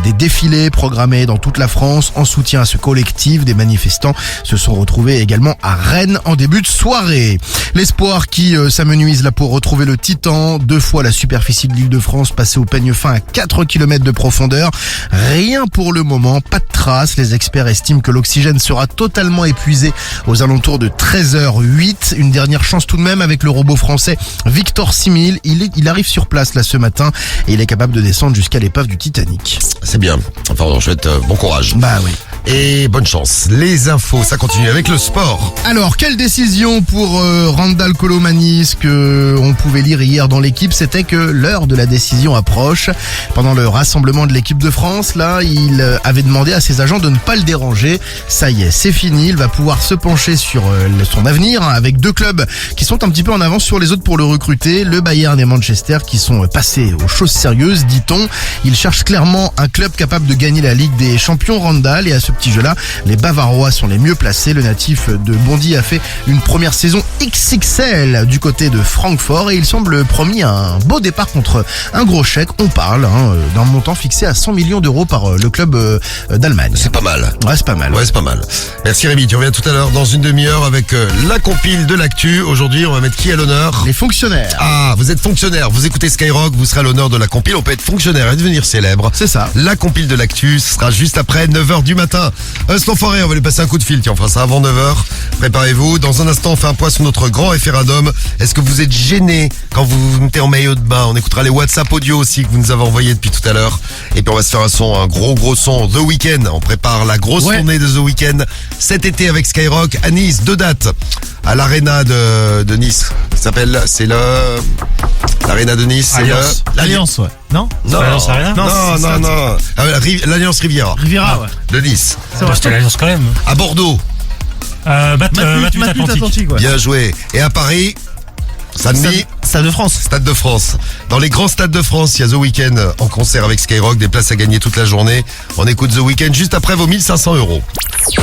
Des défilés programmés dans toute la France en soutien à ce collectif. Des manifestants se sont retrouvés également à Rennes en début de soirée. L'espoir qui s'amenuise là pour retrouver le Titan. 2 fois la superficie de l'Île-de-France passée au peigne fin à 4 km de profondeur. Rien pour le moment, pas de traces. Les experts estiment que l'oxygène sera totalement épuisé aux alentours de 13h08. Une dernière chance tout de même avec le robot français Victor 6000. Il arrive sur place là ce matin et il est capable de descendre jusqu'à l'épave du Titanic. C'est bien. Enfin, je souhaite bon courage. Bah oui. Et bonne chance. Les infos, ça continue avec le sport. Alors, quelle décision pour Randal Kolomanis, ce que on pouvait lire hier dans l'équipe, c'était que l'heure de la décision approche. Pendant le rassemblement de l'équipe de France, là, il avait demandé à ses agents de ne pas le déranger. Ça y est, c'est fini. Il va pouvoir se pencher sur son avenir avec 2 clubs qui sont un petit peu en avance sur les autres pour le recruter. Le Bayern et Manchester qui sont passés aux choses sérieuses, dit-on. Il cherche clairement un club capable de gagner la Ligue des Champions, Randal, et à ce petit jeu-là, les Bavarois sont les mieux placés. Le natif de Bondy a fait une première saison XXL du côté de Francfort et il semble promis un beau départ contre un gros chèque. On parle d'un montant fixé à 100 millions d'euros par le club d'Allemagne. C'est pas mal. Ouais, c'est pas mal. Ouais, c'est pas mal. Merci Rémi, tu reviens tout à l'heure dans une demi-heure avec la compile de l'actu. Aujourd'hui, on va mettre qui à l'honneur? Les fonctionnaires. Ah, vous êtes fonctionnaire, vous écoutez Skyrock, vous serez à l'honneur de la compile. On peut être fonctionnaire et devenir célèbre. C'est ça. La compile de l'actu, ce sera juste après 9h du matin. L'enfoiré, on va lui passer un coup de fil. Tiens, on fera ça avant 9h. Préparez-vous. Dans un instant, on fait un point sur notre grand référendum. Est-ce que vous êtes gêné quand vous vous mettez en maillot de bain? On écoutera les WhatsApp audio aussi que vous nous avez envoyés depuis tout à l'heure. Et puis on va se faire un gros son The Weeknd. On prépare la grosse tournée de The Weeknd cet été avec Skyrock à Nice. 2 dates à l'Arena de Nice. Ça s'appelle, c'est l'Arena de Nice. L'Alliance, ouais. Non. L'Alliance Arena. Non. L'Alliance Riviera. Riviera, ouais. De Nice. C'était l'Alliance quand même. À Bordeaux. Matmut Atlantique, ouais. Bien joué. Et à Paris, samedi, Stade de France. Stade de France. Dans les grands stades de France, il y a The Weeknd en concert avec Skyrock, des places à gagner toute la journée. On écoute The Weeknd juste après vos 1500 €.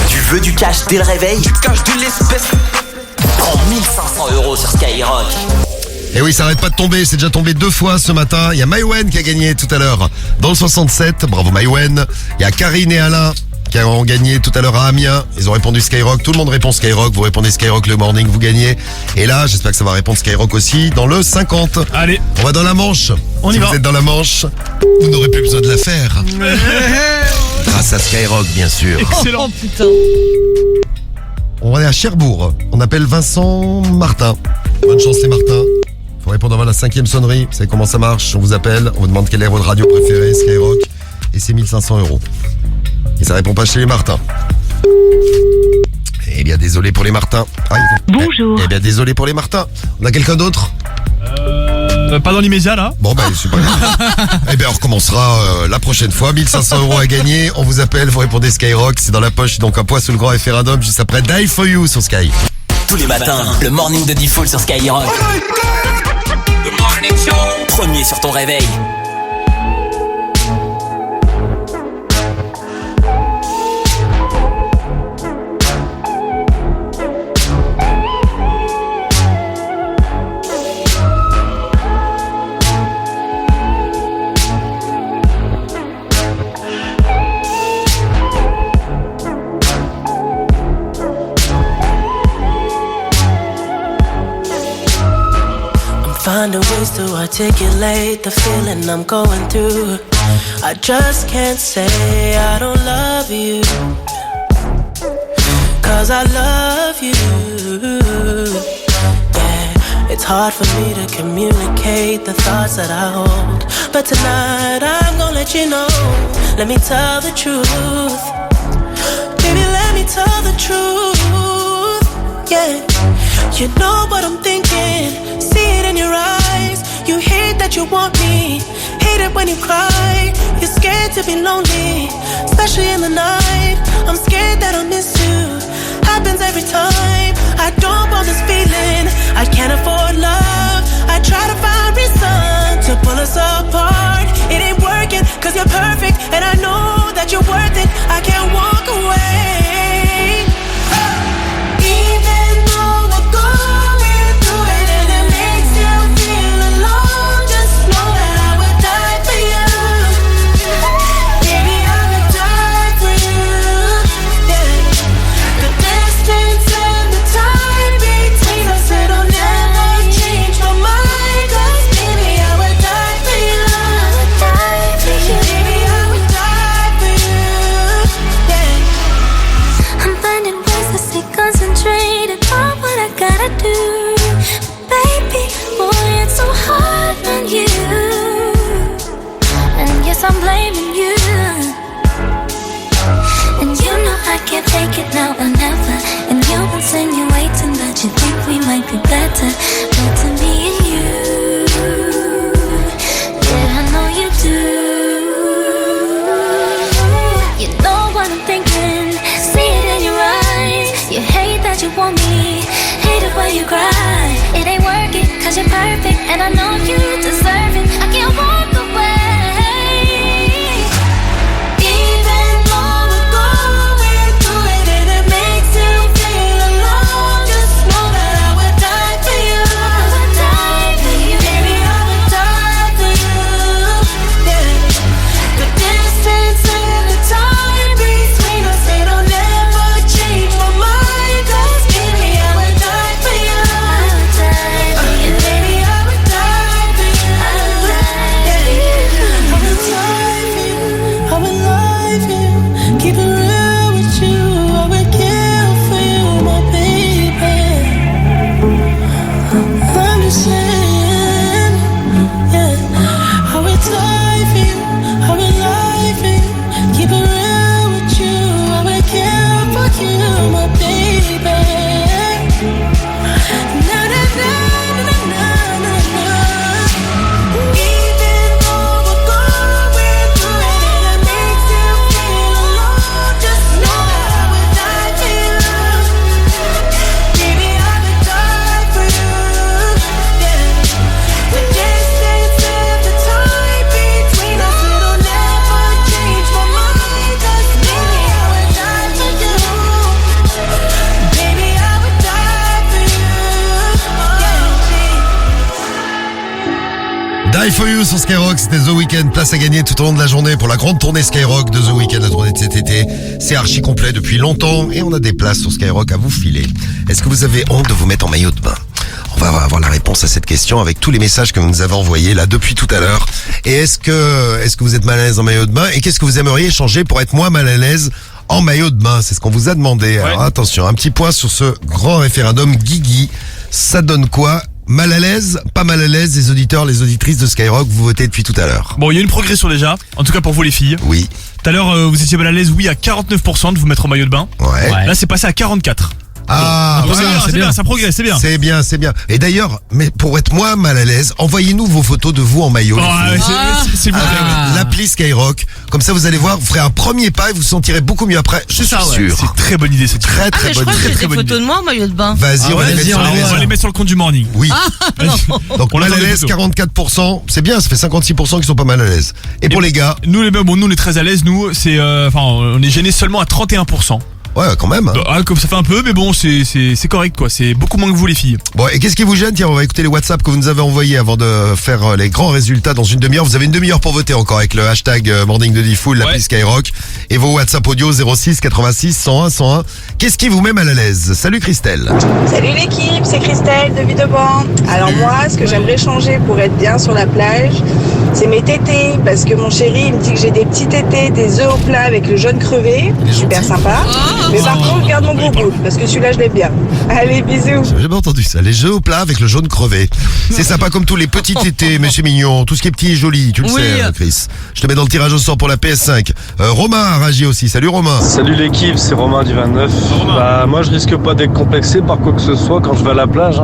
Tu veux du cash dès le réveil? Du cash de l'espèce. Prends 1500 € sur Skyrock. Et oui, ça arrête pas de tomber, c'est déjà tombé 2 fois ce matin. Il y a Maïwen qui a gagné tout à l'heure dans le 67, bravo Maïwen. Il y a Karine et Alain qui ont gagné tout à l'heure à Amiens. Ils ont répondu Skyrock, tout le monde répond Skyrock, vous répondez Skyrock le morning, vous gagnez. Et là, j'espère que ça va répondre Skyrock aussi dans le 50. Allez, on va dans la Manche. On y si va. vous êtes dans la Manche, vous n'aurez plus besoin de la faire. Grâce à Skyrock, bien sûr. Excellent. Oh putain. On va aller à Cherbourg. On appelle Vincent Martin. Bonne chance les Martins. Faut répondre avant la 5e sonnerie. Vous savez comment ça marche? On vous appelle, on vous demande quelle est votre radio préférée, Skyrock. Et c'est 1500 €. Et ça répond pas chez les Martins. Eh bien, désolé pour les Martins. Bonjour. Eh bien, désolé pour les Martins. On a quelqu'un d'autre? Pas dans l'immédiat là. Bon ben c'est pas grave. Eh bien on recommencera la prochaine fois. 1500 € à gagner. On vous appelle, vous répondez Skyrock. C'est dans la poche, donc un poids sous le grand référendum. Juste après Die For You sur Sky. Tous les matins, le morning de Diffoul sur Skyrock. The morning show. Premier sur ton réveil. Finding ways to articulate the feeling I'm going through. I just can't say I don't love you, 'cause I love you. Yeah, it's hard for me to communicate the thoughts that I hold, but tonight I'm gonna let you know. Let me tell the truth. Baby, let me tell the truth. Yeah, you know what I'm thinking. See it in your eyes. You hate that you want me. Hate it when you cry. You're scared to be lonely, especially in the night. I'm scared that I'll miss you. Happens every time. I don't want this feeling. I can't afford love. I try to find reason to pull us apart. It ain't working 'cause you're perfect, and I know that you're worth it. I can't walk away. I'm blaming you, and you know I can't take it now or never. And you're insinuating that you think we might be better, but to me and you, yeah, I know you do. You know what I'm thinking, see it in your eyes. You hate that you want me, hate it when you cry. It ain't working 'cause you're perfect, and I know you deserve it. I can't walk away. Die for you. Die For You sur Skyrock, c'était The Weeknd, place à gagner tout au long de la journée pour la grande tournée Skyrock de The Weeknd, la tournée de cet été. C'est archi complet depuis longtemps et on a des places sur Skyrock à vous filer. Est-ce que vous avez honte de vous mettre en maillot de bain? On va avoir la réponse à cette question avec tous les messages que vous nous avez envoyés là depuis tout à l'heure. Et est-ce que vous êtes mal à l'aise en maillot de bain et qu'est-ce que vous aimeriez changer pour être moins mal à l'aise en maillot de bain? C'est ce qu'on vous a demandé. Alors attention, un petit point sur ce grand référendum Guigui. Ça donne quoi? Mal à l'aise, pas mal à l'aise, les auditeurs, les auditrices de Skyrock, vous votez depuis tout à l'heure. Bon, il y a une progression déjà, en tout cas pour vous les filles. Oui. Tout à l'heure, vous étiez mal à l'aise, oui, à 49% de vous mettre en maillot de bain. Ouais. Là, c'est passé à 44%. Ah, donc, voilà, c'est bien, ça progresse, c'est bien. C'est bien, c'est bien. Et d'ailleurs, mais pour être moins mal à l'aise, envoyez-nous vos photos de vous en maillot. C'est vous. L'appli Skyrock. Comme ça, vous allez voir, vous ferez un premier pas et vous vous sentirez beaucoup mieux après. Je suis sûr. C'est très bonne idée, c'est très très mais bonne je crois que idée. j'ai des photos de moi en maillot de bain. Vas-y, on va les mettre sur les réseaux. On va les mettre sur le compte du morning. Oui. Donc On mal les à a l'aise, des 44%. C'est bien, ça fait 56% qui sont pas mal à l'aise. Et pour les gars? Nous, nous, on est très à l'aise. Nous, c'est, on est gênés seulement à 31%. Ouais, quand même. Comme ça fait un peu, mais bon, c'est correct, quoi. C'est beaucoup moins que vous, les filles. Bon, et qu'est-ce qui vous gêne? Tiens, on va écouter les WhatsApp que vous nous avez envoyés avant de faire les grands résultats dans une demi-heure. Vous avez une demi-heure pour voter encore avec le hashtag Morning de Diffoul, l'appli Skyrock. Et vos WhatsApp audio 06 86 101 101. Qu'est-ce qui vous met mal à l'aise? Salut Christelle. Salut l'équipe, c'est Christelle de Videban. Alors moi, ce que j'aimerais changer pour être bien sur la plage, c'est mes tétés. Parce que mon chéri, il me dit que j'ai des petits tétés, des œufs au plat avec le jaune crevé. Super sympa. Mais par contre, garde mon gros boule, parce que celui-là, je l'aime bien. Allez, bisous. J'ai jamais entendu ça. Les œufs au plat avec le jaune crevé. C'est sympa comme tous les petits tétés, mais c'est mignon. Tout ce qui est petit et joli, tu le sais, Chris. Je te mets dans le tirage au sort pour la PS5. Romain a réagi aussi. Salut Romain. Salut l'équipe, c'est Romain du 29. Bah, moi, je risque pas d'être complexé par quoi que ce soit quand je vais à la plage,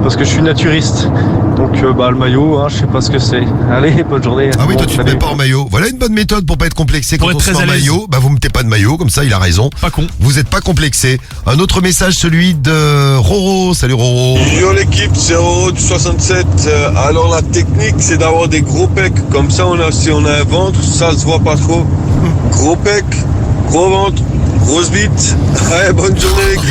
parce que je suis naturiste. Donc, le maillot, je sais pas ce que c'est. Allez, bonne journée. Ah oui, toi, tu te mets pas en maillot. Voilà une bonne méthode pour pas être complexé quand on se met en maillot. Bah, vous mettez pas de maillot, comme ça, il a raison. Pas con. Vous êtes pas complexé. Un autre message, celui de Roro. Salut Roro. Yo l'équipe, c'est Roro du 67. Alors la technique, c'est d'avoir des gros pecs. Comme ça, si on a un ventre, ça se voit pas trop. Gros pecs, gros ventre, grosse bite. Allez, bonne journée l'équipe.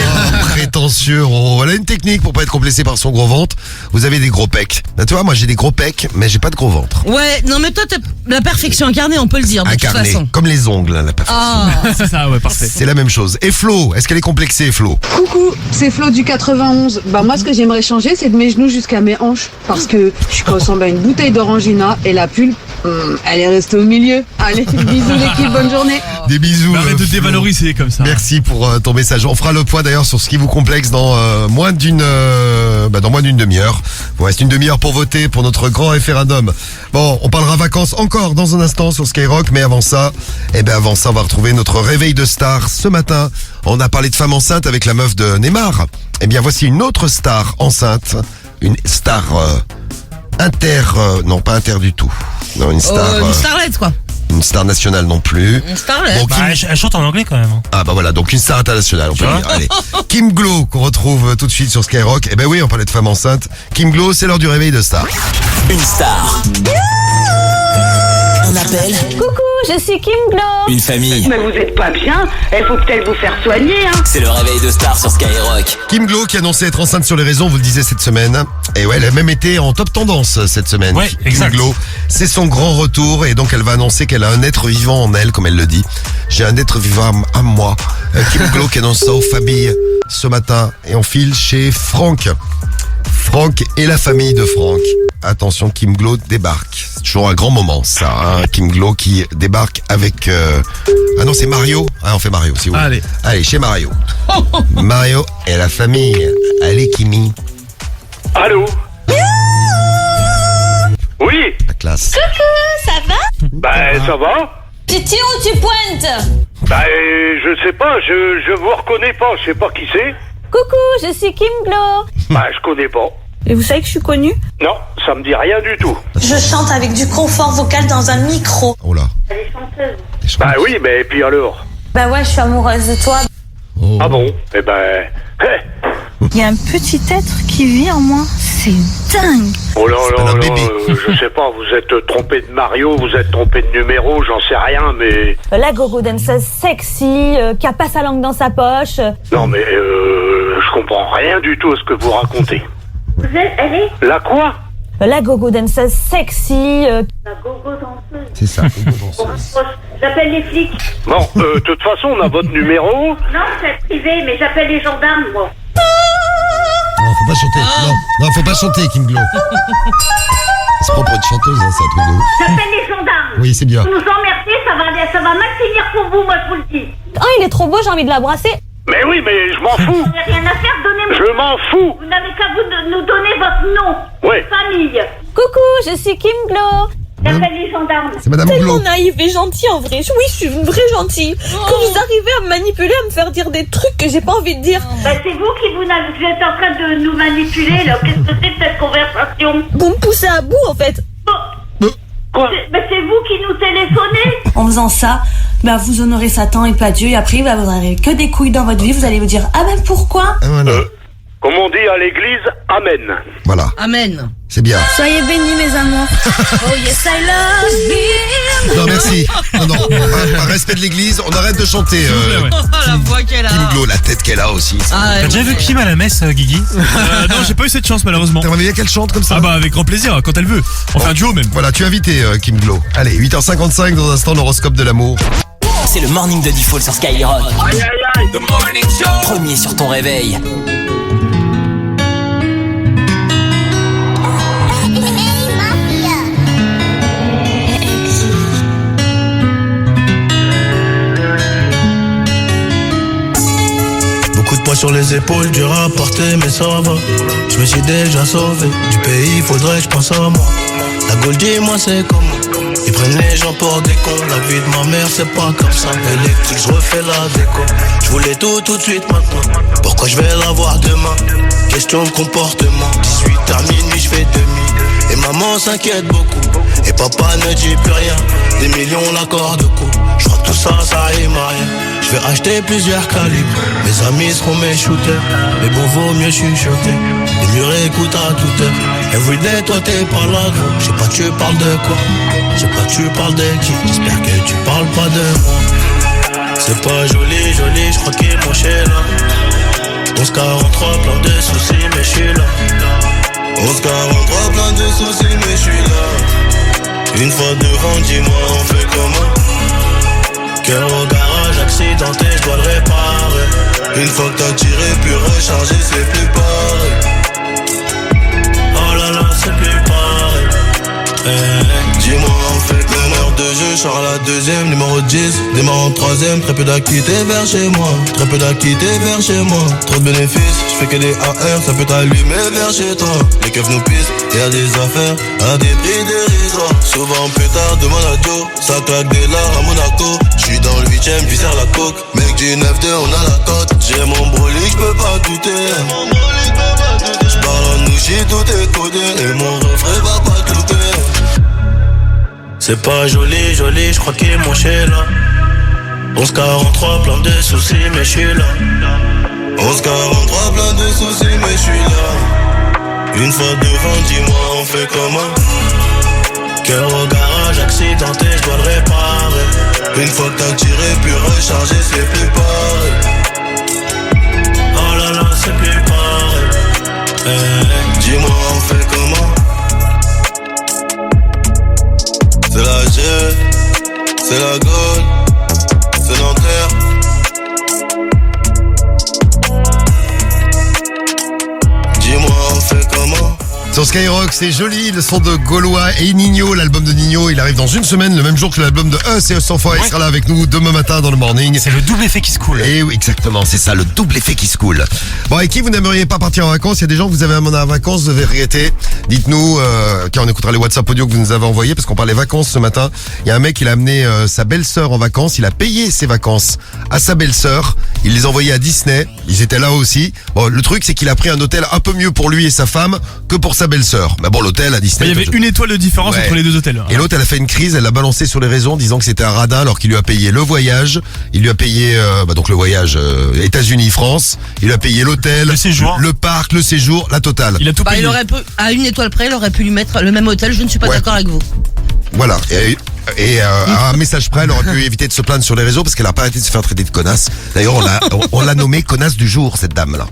Prétentieux Roro. Voilà une technique pour pas être complexé par son gros ventre. Vous avez des gros pecs. Là, tu vois, moi j'ai des gros pecs, mais j'ai pas de gros ventre. Ouais, non mais toi t'as la perfection incarnée, on peut le dire de toute façon. Comme les ongles, la perfection. C'est ça, ouais, parfait. C'est la même chose. Et Flo, est-ce qu'elle est complexée, Flo? Coucou, c'est Flo du 91. Bah moi ce que j'aimerais changer c'est de mes genoux jusqu'à mes hanches parce que je ressemble à une bouteille d'orangina et la pulpe, elle est restée au milieu. Allez, bisous l'équipe, bonne journée. Des bisous. Arrête de dévaloriser comme ça. Merci pour ton message. On fera le point d'ailleurs sur ce qui vous complexe dans moins d'une demi-heure. Il reste une demi-heure pour voter pour notre grand référendum. Bon, on parlera vacances encore dans un instant sur Skyrock, mais avant ça, on va retrouver notre réveil de star. Ce matin, on a parlé de femme enceinte avec la meuf de Neymar. Eh bien, voici une autre star enceinte, une star non pas inter du tout. Non, une star. Une starlette quoi. Une star nationale non plus. Une starlette. Bon, elle chante en anglais quand même. Ah bah voilà, donc une star internationale, on peut dire. Allez. Kim Glow, qu'on retrouve tout de suite sur Skyrock. Eh ben oui, on parlait de femme enceinte. Kim Glow, c'est l'heure du réveil de star. Une star. Un appel. Coucou, je suis Kim Glow. Une famille. Mais vous êtes pas bien, il faut peut-être vous faire soigner, C'est le réveil de star sur Skyrock. Kim Glow qui annonçait être enceinte sur les réseaux, on vous le disait cette semaine. Et ouais, elle a même été en top tendance cette semaine. Ouais, Kim exact. Glow, c'est son grand retour et donc elle va annoncer qu'elle a un être vivant en elle, comme elle le dit. J'ai un être vivant à moi. Kim Glow qui annonce ça aux familles ce matin. Et on file chez Franck. Franck et la famille de Franck. Attention, Kim Glow débarque. C'est toujours un grand moment, ça. Kim Glow qui débarque avec... Ah non, c'est Mario. Ah, on fait Mario, si vous voulez. Allez, chez Mario. Mario et la famille. Allez, Kimi. Allô? Oui? La classe. Coucou, ça va? Bah, ça va? Tu tires où tu pointes? Bah, je sais pas, je vous reconnais pas, je sais pas qui c'est. Coucou, je suis Kim Glow. Bah, je connais pas. Et vous savez que je suis connue? Non, ça me dit rien du tout. Je chante avec du confort vocal dans un micro. Oh là. Elle est chanteuse. Bah oui, mais et puis alors? Bah ouais, je suis amoureuse de toi. Ah bon? Eh ben... Il y a un petit être qui vit en moi. C'est dingue. Oh là là là, je sais pas, vous êtes trompé de Mario, vous êtes trompé de numéro, j'en sais rien, mais... La gogo danseuse sexy, qui a pas sa langue dans sa poche. Non mais je comprends rien du tout à ce que vous racontez. Elle est La quoi? la gogo danseuse sexy. La gogo danseuse. C'est ça. J'appelle les flics. Bon, de toute façon, on a votre numéro. Non, c'est privé, mais j'appelle les gendarmes, moi. Non, faut pas chanter. Non, faut pas chanter, Kim Glo. C'est propre une chanteuse, hein, c'est un truc de ouf. J'appelle les gendarmes. Oui, c'est bien. Vous nous emmerdez, ça va mal finir pour vous, moi, je vous le dis. Oh, il est trop beau, j'ai envie de l'embrasser. Mais oui, mais je m'en fous. Vous n'avez rien à faire, donnez-moi. Je m'en fous. Vous n'avez qu'à nous donner votre nom. Ouais. Famille. Coucou, je suis Kim Glo. J'appelle les gendarmes. C'est Madame Tellement Glo. naïve et gentille en vrai. Oui, je suis une vraie gentille. Quand vous arrivez à me manipuler, à me faire dire des trucs que j'ai pas envie de dire. Bah, c'est vous qui vous êtes en train de nous manipuler, là. Qu'est-ce que c'est que cette conversation? Vous me poussez à bout en fait. Quoi? C'est vous qui nous téléphonez? En faisant ça, bah vous honorez Satan et pas Dieu. Et après, bah, vous n'aurez que des couilles dans votre vie. Vous allez vous dire, ah ben pourquoi? Voilà. Comme on dit à l'église, amen. Voilà. Amen. C'est bien. Soyez bénis mes amours. Oh yes I love you. Non, merci. Non, par respect de l'église, on arrête de chanter. La voix qu'elle a. Kim Glo, la tête qu'elle a aussi. T'as déjà vu Kim à la messe, Guigui? Non, j'ai pas eu cette chance malheureusement. T'aimerais bien qu'elle chante comme ça? Ah bah avec grand plaisir, quand elle veut. On fait un duo même. Voilà, tu es invité, Kim Glo. Allez, 8h55, dans un instant, l'horoscope de l'amour. C'est le morning de Default sur Skyrock. Aïe aïe aïe. The morning show. Premier sur ton réveil. Beaucoup de poids sur les épaules, dur à porter, mais ça va. Je me suis déjà sauvé du pays, faudrait que je pense à moi. La Gaule, dis-moi c'est comment. Ils prennent les gens pour des cons. La vie de ma mère c'est pas comme ça. Électrique, je refais la déco. Je voulais tout de suite maintenant. Pourquoi je vais l'avoir demain? Question de comportement. 18 à minuit, je fais demi. Et maman s'inquiète beaucoup. Et papa ne dit plus rien. Des millions l'accord de coup. Je crois que tout ça, ça rime à rien. Je vais acheter plusieurs calibres. Mes amis seront mes shooters. Mais bon, vaut mieux chuchoter. Les murs écoutent à toute heure. Everyday, toi t'es pas là, gros. Je sais pas, tu parles de quoi. Je sais pas, tu parles de qui. J'espère que tu parles pas de moi. C'est pas joli, joli, je crois qu'il est mon chez là. 1143, plein de soucis, mais je suis là. 1143, plein de soucis, mais je suis là. Une fois devant, dis-moi, on fait comment? Cœur au garage, accidenté, je dois le réparer. Une fois que t'as tiré, puis recharger, c'est plus pareil. Oh là là, c'est plus pareil. Dis-moi, on fait l'heure de jeu, je sors à la deuxième, numéro 10. Démarre en troisième, très peu d'acquittés vers chez moi. Très peu d'acquittés vers chez moi. Trop de bénéfices, je fais que des AR, ça peut t'allumer vers chez toi. Les keufs nous pissent, y'a des affaires à des prix dérisoires. Souvent plus tard, demande à Joe, ça claque des lards à Monaco. J'suis dans le 8ème, j'vais faire la coke. Mec du 9-2, on a la cote. J'ai mon brolic, j'peux pas douter. J'parle en nouchi, tout est codé. Et mon refrain va pas douter. C'est pas joli, joli, je crois qu'il est mon chez là. 1143, plein de soucis, mais je suis là. 1143, plein de soucis, mais je suis là. Une fois devant, dis-moi, on fait comment? Cœur au garage, accidenté, je dois le réparer. Une fois que t'as tiré, puis recharger, c'est plus pareil. Oh là là, c'est plus pareil. Dis-moi, on fait comment? C'est la G, c'est la Gaule, c'est Nanterre. Dis-moi, on fait comment? Sur Skyrock, c'est joli, le son de Gaulois et Nino, l'album de Nino, il arrive dans une semaine, le même jour que l'album de Us et Us sans foi, il sera là avec nous demain matin dans le morning. C'est le double effet qui se coule. Et oui, exactement, c'est ça, le double effet qui se coule. Bon, et qui vous n'aimeriez pas partir en vacances? Il y a des gens que vous avez amené en vacances, vous avez regretté. Dites-nous, quand on écoutera les WhatsApp audio que vous nous avez envoyés, parce qu'on parlait vacances ce matin. Il y a un mec, il a amené sa belle-sœur en vacances, il a payé ses vacances à sa belle-sœur, il les a envoyés à Disney, ils étaient là aussi. Bon, le truc, c'est qu'il a pris un hôtel un peu mieux pour lui et sa femme que pour sa belle-sœur. Mais bon, l'hôtel à Disney. Il y avait une étoile de différence entre les deux hôtels. Et l'autre, elle a fait une crise, elle l'a balancé sur les réseaux en disant que c'était un radin alors qu'il lui a payé le voyage, il lui a payé donc le voyage États-Unis-France, il lui a payé l'hôtel, le séjour, le parc, le séjour, la totale. Il a tout payé. Il aurait pu, à une étoile près, il aurait pu lui mettre le même hôtel, je ne suis pas d'accord avec vous. Voilà. Et à un message près, elle aurait pu éviter de se plaindre sur les réseaux parce qu'elle a pas arrêté de se faire traiter de connasse. D'ailleurs, on l'a nommée connasse du jour, cette dame-là.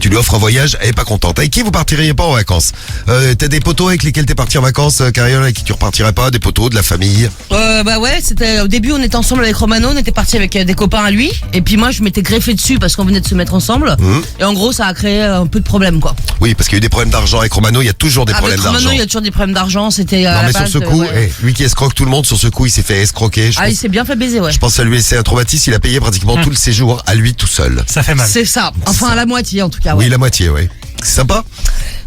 Tu lui offres un voyage, elle est pas contente. Avec qui vous partiriez pas en vacances? T'as des potos avec lesquels t'es parti en vacances, Carriole, avec qui tu repartirais pas? Des potos, de la famille? Bah ouais, c'était au début on était ensemble avec Romano, on était parti avec des copains à lui, et puis moi je m'étais greffé dessus parce qu'on venait de se mettre ensemble, et en gros ça a créé un peu de problèmes quoi. Oui, parce qu'il y a eu des problèmes d'argent avec Romano, il y a toujours des problèmes Avec d'argent. Romano il y a toujours des problèmes d'argent, c'était Non à mais la sur base, ce coup, ouais. lui qui escroque tout le monde, sur ce coup il s'est fait escroquer. Il s'est bien fait baiser, ouais. Je pense que ça lui a laissé un traumatisme, il a payé pratiquement tout le séjour à lui tout seul. Ça fait mal. C'est ça, enfin à la moitié en tout cas. Oui, Ouais. la moitié, oui. C'est sympa.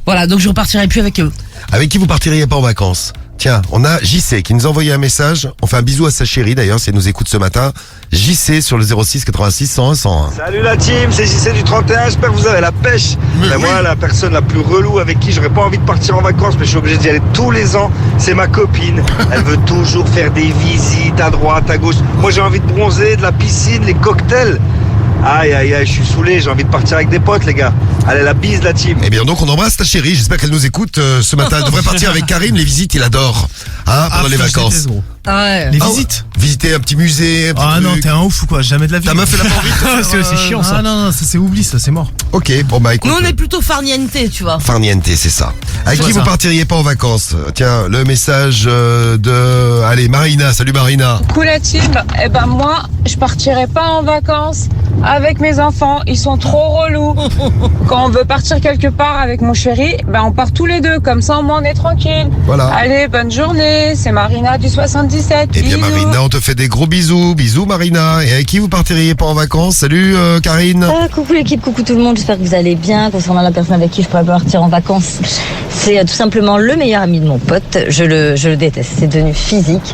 Voilà, donc je repartirai plus avec eux. Avec qui vous partiriez pas en vacances? Tiens, on a JC qui nous a envoyé un message. On fait un bisou à sa chérie d'ailleurs, si elle nous écoute ce matin. JC sur le 06 86 101 101. Salut la team, c'est JC du 31, j'espère que vous avez la pêche. Moi, la personne la plus relou avec qui j'aurais pas envie de partir en vacances, mais je suis obligé d'y aller tous les ans, c'est ma copine. Elle veut toujours faire des visites à droite, à gauche. Moi j'ai envie de bronzer, de la piscine, les cocktails. Aïe aïe aïe, je suis saoulé, j'ai envie de partir avec des potes les gars. Allez, la bise la team. Eh bien donc on embrasse ta chérie, j'espère qu'elle nous écoute ce matin. Elle devrait partir avec Karim, les visites il adore. Pendant les vacances. Ouais. Les visites. Visiter un petit musée, un petit truc. Non, t'es un ouf ou quoi? Jamais de la vie. Ta meuf elle a pas envie de te faire, C'est chiant ça. Non, ça c'est oubli, ça c'est mort. Ok, bon bah écoute. Nous on est plutôt farniente, tu vois. Farniente, c'est ça. Avec qui vous partiriez pas en vacances? Tiens, le message de... Allez, Marina, salut Marina. Coucou la team, eh ben moi je partirai pas en vacances avec mes enfants, ils sont trop relous. Quand on veut partir quelque part avec mon chéri, ben on part tous les deux, comme ça au moins on est tranquille. Voilà. Allez, bonne journée, c'est Marina du 77. Eh bien Bisous. Marina, on te fait des gros bisous. Bisous Marina. Et avec qui vous partiriez pas en vacances? Salut Karine. Coucou l'équipe, coucou tout le monde, j'espère que vous allez bien. Concernant la personne avec qui je pourrais partir en vacances, c'est tout simplement le meilleur ami de mon pote. Je le déteste, c'est devenu physique.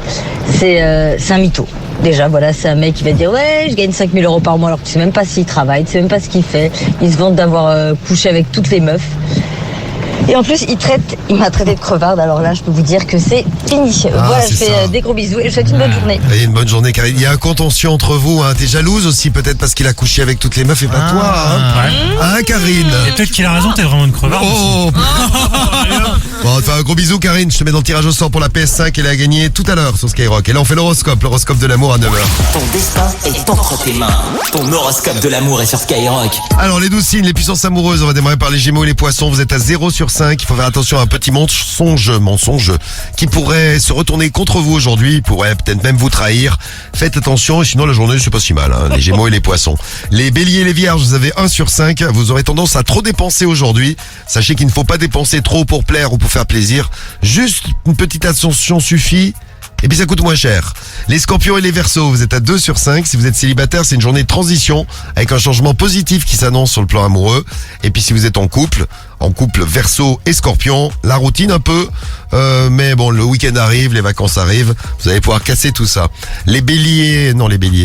C'est un mytho. Déjà, voilà, c'est un mec qui va dire ouais, je gagne 5 000 € par mois alors que tu sais même pas s'il travaille, tu sais même pas ce qu'il fait. Il se vante d'avoir couché avec toutes les meufs. Et en plus, il m'a traité de crevarde, alors là, je peux vous dire que c'est fini. Voilà, je fais des gros bisous et je vous souhaite une bonne journée. Allez, une bonne journée Karine. Il y a un contentieux entre vous, hein. T'es jalouse aussi peut-être parce qu'il a couché avec toutes les meufs et pas toi, hein. Hein Karine? Et peut-être qu'il a raison, t'es vraiment une crevarde. Oh. Bon, enfin un gros bisou Karine, je te mets dans le tirage au sort pour la PS5, elle a gagné tout à l'heure sur Skyrock. Et là on fait l'horoscope de l'amour à 9h. Ton destin est entre tes mains. Ton horoscope de l'amour est sur Skyrock. Alors les 12 signes, les puissances amoureuses, on va démarrer par les Gémeaux et les Poissons. Vous êtes à 0 sur 5, il faut faire attention à un petit mensonge qui pourrait se retourner contre vous aujourd'hui, il pourrait peut-être même vous trahir. Faites attention et sinon la journée c'est pas si mal, hein, les Gémeaux et les Poissons. Les Béliers et les Vierges, vous avez 1 sur 5, vous aurez tendance à trop dépenser aujourd'hui. Sachez qu'il ne faut pas dépenser trop pour plaire ou pour faire plaisir, juste une petite attention suffit. Et puis ça coûte moins cher. Les Scorpions et les Verseaux, vous êtes à 2 sur 5. Si vous êtes célibataire, c'est une journée de transition avec un changement positif qui s'annonce sur le plan amoureux. Et puis si vous êtes en couple Verseau et Scorpion, la routine un peu, mais bon, le week-end arrive, les vacances arrivent, vous allez pouvoir casser tout ça. Les Béliers,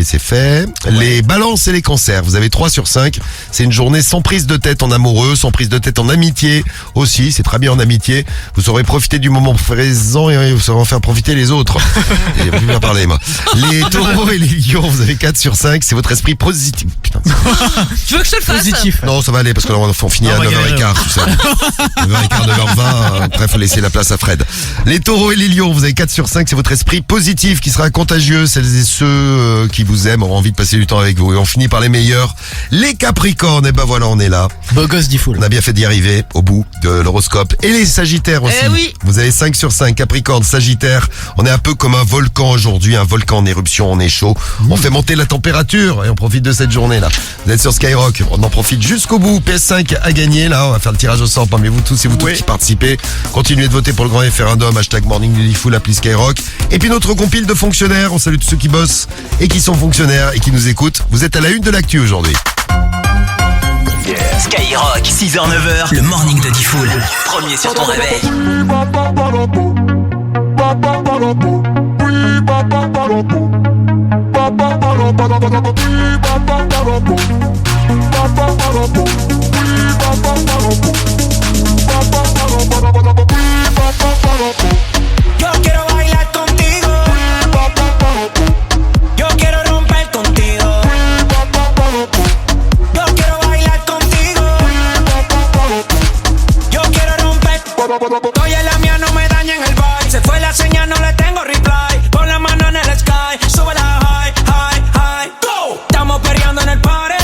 c'est fait. Les Balances et les Cancers, vous avez 3 sur 5. C'est une journée sans prise de tête en amoureux, sans prise de tête en amitié aussi, c'est très bien en amitié. Vous saurez profiter du moment présent et vous saurez en faire profiter les autres. J'ai plus bien parlé, moi. Les Taureaux et les Lions, vous avez 4 sur 5, c'est votre esprit positif. Putain. Tu veux que je te le fasse? Positif. Non, ça va aller parce que là, on finit à 9h15, tu sais. 9h15, 9h20, après faut laisser la place à Fred. Les Taureaux et les Lions, vous avez 4 sur 5, c'est votre esprit positif qui sera contagieux. Celles et ceux qui vous aiment auront envie de passer du temps avec vous. Et on finit par les meilleurs. Les Capricornes, et ben voilà, on est là. Beau gosse dit full. On a bien fait d'y arriver au bout de l'horoscope. Et les Sagittaires aussi. Oui. Vous avez 5 sur 5, Capricorne, Sagittaire. On est un peu comme un volcan aujourd'hui, un volcan en éruption, on est chaud. On fait monter la température et on profite de cette journée-là. Vous êtes sur Skyrock, on en profite jusqu'au bout. PS5 à gagner, là, on va faire le tirage au sort parmi vous tous et vous tous qui participez. Continuez de voter pour le grand référendum, #MorningDailyFull, appli Skyrock. Et puis notre compile de fonctionnaires, on salue tous ceux qui bossent et qui sont fonctionnaires et qui nous écoutent. Vous êtes à la une de l'actu aujourd'hui. Skyrock, 6h-9h, le morning de Diffoul. Premier sur ton réveil. Yo quiero bailar contigo. Yo quiero romper contigo. Yo quiero bailar contigo. Yo quiero romper. Estoy en la mía, no me dañen el vibe. Se fue la señal, no le tengo reply. Pon la mano en el sky, sube la high, high, high. Go. Estamos perreando en el party.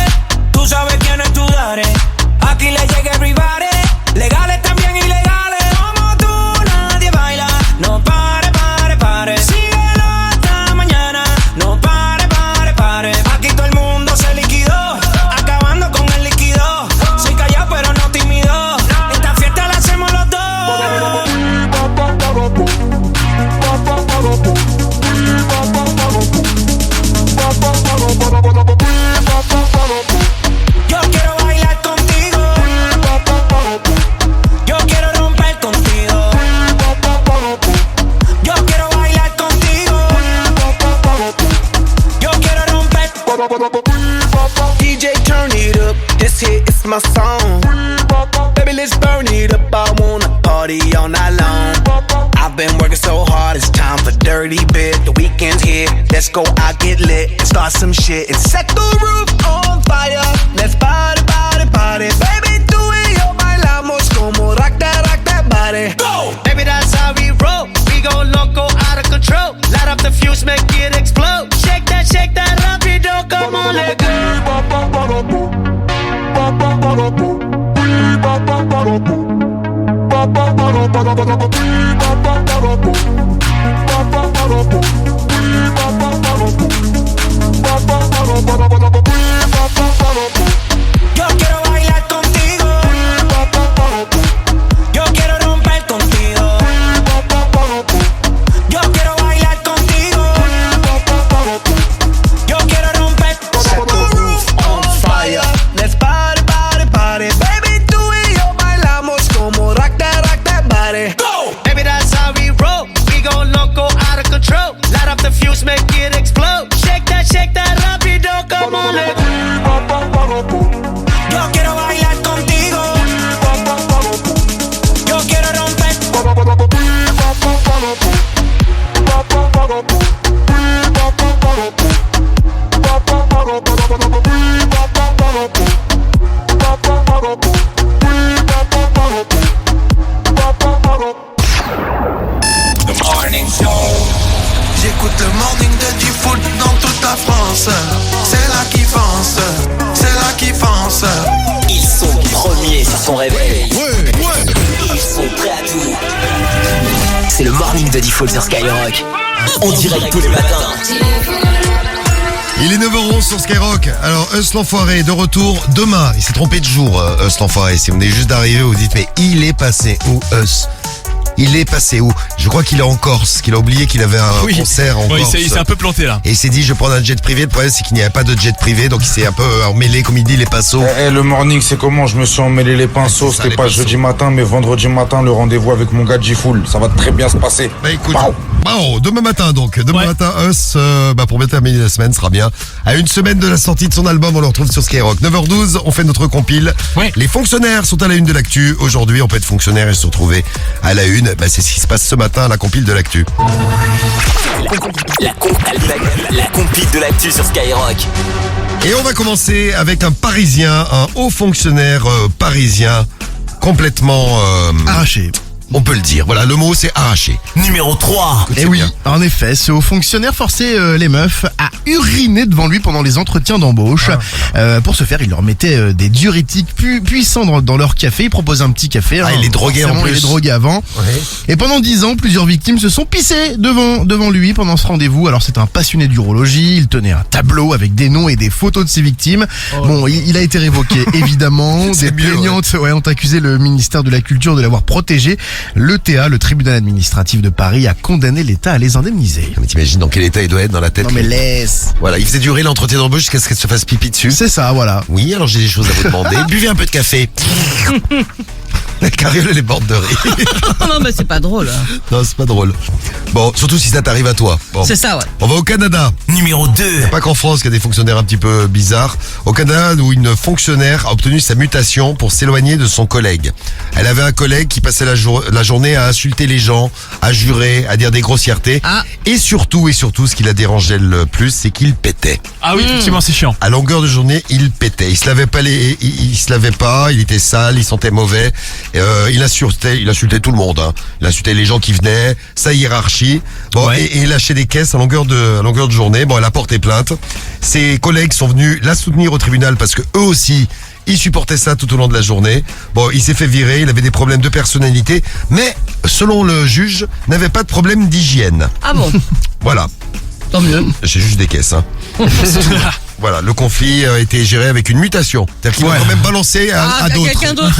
Tú sabes quién es tu daddy. my song. Baby, let's burn it up. I wanna party all night long. I've been working so hard, it's time for dirty bit. The weekend's here, let's go out, get lit and start some shit and set the roof on fire. Let's party, party, party. Baby, tú y yo bailamos como rock that body. Go! Baby, that's how we roll. We go loco, out of control. Light up the fuse, make it explode. Shake that rapido, come on, let go. Yo quiero bailar contigo. Yo quiero romper contigo. Yo quiero bailar contigo. Yo quiero romper. Set the roof on fire. Let's party, party, party. Baby, tú y yo bailamos como rock that body. Go! Baby, that's how we roll. We go loco, out of control. Light up the fuse, make it explode. Shake that rapido, come on, let go. Yo quiero bailar contigo. Yo quiero romper. The Morning Show. J'écoute le morning de Diffoul dans toute la France. C'est là qu'ils pensent, c'est là qu'ils pensent. Ils sont premiers sur son réveil. Ils sont prêts à tout. C'est le morning de Diffoul sur Skyrock. En direct tous les matins. Il est 9h11 sur Skyrock. Alors, Us l'enfoiré de retour demain. Il s'est trompé de jour, Us l'enfoiré. Si vous venez juste d'arriver, vous dites, mais il est passé où, Us? Il est passé où? Je crois qu'il est en Corse, qu'il a oublié qu'il avait un concert en Corse. Il s'est un peu planté là. Et il s'est dit, je vais prendre un jet privé. Le problème, c'est qu'il n'y avait pas de jet privé, donc il s'est un peu emmêlé, comme il dit, les pinceaux. Le morning, c'est comment? Je me suis emmêlé les pinceaux. C'était pas jeudi matin, mais vendredi matin, le rendez-vous avec mon gars G-Full. Ça va très bien se passer. Bah écoute, demain matin donc. Demain matin, Us, pour bien terminer la semaine, sera bien. À une semaine de la sortie de son album, on le retrouve sur Skyrock. 9h12, on fait notre compile. Les fonctionnaires sont à la une de l'actu. Aujourd'hui, on peut être fonctionnaire et se retrouver à la une. Bah, c'est ce qui se passe ce matin, la compile de l'actu. La compile de l'actu sur Skyrock. Et on va commencer avec un Parisien, un haut fonctionnaire parisien, complètement arraché. On peut le dire, voilà, le mot c'est arraché. Numéro 3. Et oui, en effet, ce haut fonctionnaire forçait les meufs à uriner devant lui pendant les entretiens d'embauche. Pour ce faire, il leur mettait des diurétiques puissants dans leur café. Il proposait un petit café. Il les droguait en plus. Il les droguait avant. Ouais. Et pendant 10 ans, plusieurs victimes se sont pissées devant lui pendant ce rendez-vous. Alors c'est un passionné d'urologie. Il tenait un tableau avec des noms et des photos de ses victimes. Bon, il a été révoqué, évidemment. Des plaignantes ont accusé le ministère de la Culture de l'avoir protégé. Le TA, le tribunal administratif de Paris, a condamné l'État à les indemniser. Mais t'imagines dans quel état il doit être dans la tête? Non mais laisse. Voilà, il faisait durer l'entretien d'embauche jusqu'à ce qu'elle se fasse pipi dessus. C'est ça, voilà. Oui, alors j'ai des choses à vous demander. Buvez un peu de café. La carriole, elle est morte de rire. Non, mais c'est pas drôle. Non, c'est pas drôle. Bon, surtout si ça t'arrive à toi. Bon. C'est ça, ouais. On va au Canada. Numéro 2. Pas qu'en France qu'il y a des fonctionnaires un petit peu bizarres. Au Canada, où une fonctionnaire a obtenu sa mutation pour s'éloigner de son collègue. Elle avait un collègue qui passait la journée à insulter les gens, à jurer, à dire des grossièretés. Et surtout, ce qui la dérangeait le plus, c'est qu'il pétait. Ah oui, effectivement, c'est chiant. À longueur de journée, il pétait. Il se lavait pas, il était sale, il sentait mauvais. Il insultait tout le monde. Hein. Il insultait les gens qui venaient, sa hiérarchie. Bon, et il lâchait des caisses à longueur de journée. Bon, elle a porté plainte. Ses collègues sont venus la soutenir au tribunal parce que eux aussi, ils supportaient ça tout au long de la journée. Bon, il s'est fait virer, il avait des problèmes de personnalité, mais selon le juge, n'avait pas de problème d'hygiène. Ah bon? Voilà. Tant mieux. J'ai juste des caisses, hein. Voilà, le conflit a été géré avec une mutation. C'est-à-dire qu'il va quand même balancer à d'autres. Quelqu'un d'autre.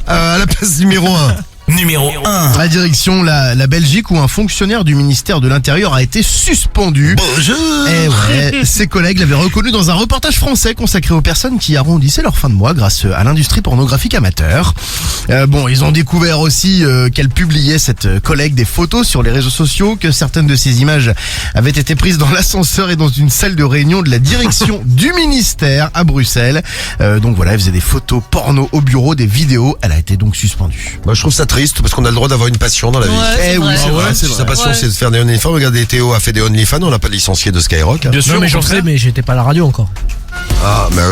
À la place numéro 1. Numéro 1. La direction, la Belgique, où un fonctionnaire du ministère de l'Intérieur a été suspendu. Bonjour. Eh ouais, ses collègues l'avaient reconnu dans un reportage français consacré aux personnes qui arrondissaient leur fin de mois grâce à l'industrie pornographique amateur. Ils ont découvert aussi qu'elle publiait, cette collègue, des photos sur les réseaux sociaux, que certaines de ces images avaient été prises dans l'ascenseur et dans une salle de réunion de la direction du ministère à Bruxelles. Donc voilà, elle faisait des photos porno au bureau, des vidéos. Elle a été donc suspendue. Moi, je trouve ça triste parce qu'on a le droit d'avoir une passion dans la vie. Ouais, oui, c'est vrai. Si sa passion c'est de faire des OnlyFans, regardez, Théo a fait des OnlyFans, on l'a pas licencié de Skyrock. Hein. Bien sûr, Non, mais j'en sais, mais j'étais pas à la radio encore. Ah, mais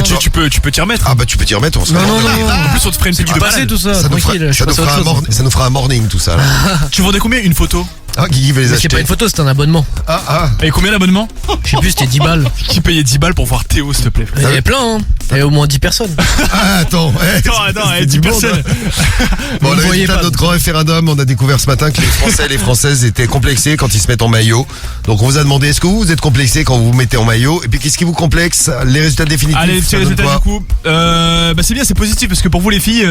Tu peux t'y remettre. Ah bah tu peux t'y remettre. On se met Non. En plus, on te ferait une pub de Passé tout ça, ça nous fera, tranquille, je suis passé à autre chose. ça nous fera un morning tout ça. Là. Tu vendais combien une photo? Ah, qui va les Mais c'est acheter? pas une photo, c'est un abonnement. Et combien l'abonnement? Je sais plus, c'était 10 balles. Qui payait 10 balles pour voir Théo, s'il te plaît? Il y avait plein, hein. Il y avait au moins 10 personnes. Ah, attends. Attends, c'est 10 du monde, personnes. Bon, Vous le voyez résultat pas, de notre grand référendum, on a découvert ce matin que les Français et les Françaises étaient complexés quand ils se mettent en maillot. Donc on vous a demandé, est-ce que vous êtes complexés quand vous vous mettez en maillot? Et puis qu'est-ce qui vous complexe? Les résultats définitifs. Allez, ça les donne résultats quoi? du coup. C'est bien, c'est positif parce que pour vous les filles,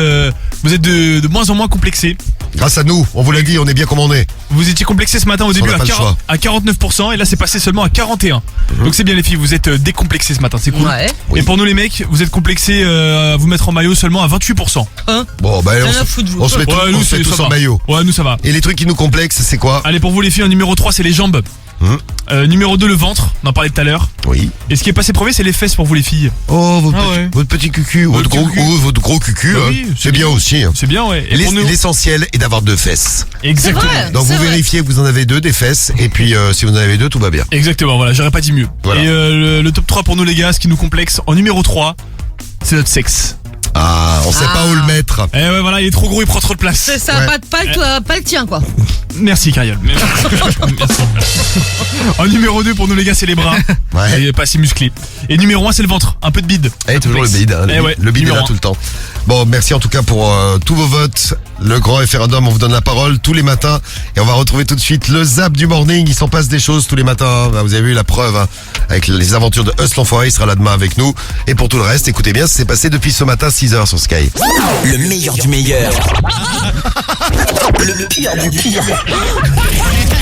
vous êtes de moins en moins complexées. Grâce à nous, on vous l'a dit, on est bien comme on est. Vous étiez complexés ce matin au début n'a pas le choix. à 49% et là c'est passé seulement à 41%. Donc c'est bien les filles, vous êtes décomplexés ce matin, c'est cool. Ouais. Et pour nous les mecs, vous êtes complexés à vous mettre en maillot seulement à 28%. Bon, bah Rien à foutre, vous. on se met tous, on se met tous ça en va. maillot. Ouais, nous ça va. Et les trucs qui nous complexent, c'est quoi? Allez, pour vous les filles, en numéro 3 c'est les jambes. Numéro 2 le ventre, on en parlait tout à l'heure. Oui. Et ce qui est passé premier c'est les fesses pour vous les filles. Oh, ouais. votre petit cucu, votre gros cucu, Bah hein. oui, c'est bien aussi. Hein. C'est bien, ouais. Et pour nous... L'essentiel est d'avoir 2 fesses. Exactement. vrai. Donc C'est vous vrai. vérifiez que vous en avez 2 des fesses, et puis si vous en avez 2, tout va bien. Exactement, voilà, j'aurais pas dit mieux. Voilà. Et le top 3 pour nous les gars, ce qui nous complexe en numéro 3, c'est notre sexe. Ah, on sait pas où le mettre. Eh ouais, voilà, il est trop gros, il prend trop de place. C'est ça, Ouais. pas le tien, quoi. Merci, Cariole. Merci. En numéro 2 pour nous les gars, c'est les bras. Ouais. Il est pas si musclé. Et numéro 1 c'est le ventre, un peu de bide. Eh, toujours le bide, hein, le bide est numéro là 1. tout le temps. Bon, merci en tout cas pour tous vos votes. Le grand référendum, on vous donne la parole tous les matins. Et on va retrouver tout de suite le zap du morning. Il s'en passe des choses tous les matins. Vous avez vu la preuve hein, avec les aventures de Us l'Enfoiré. Il sera là demain avec nous. Et pour tout le reste, écoutez bien, ça s'est passé depuis ce matin 6h sur Sky. Le meilleur du meilleur. Le pire du pire.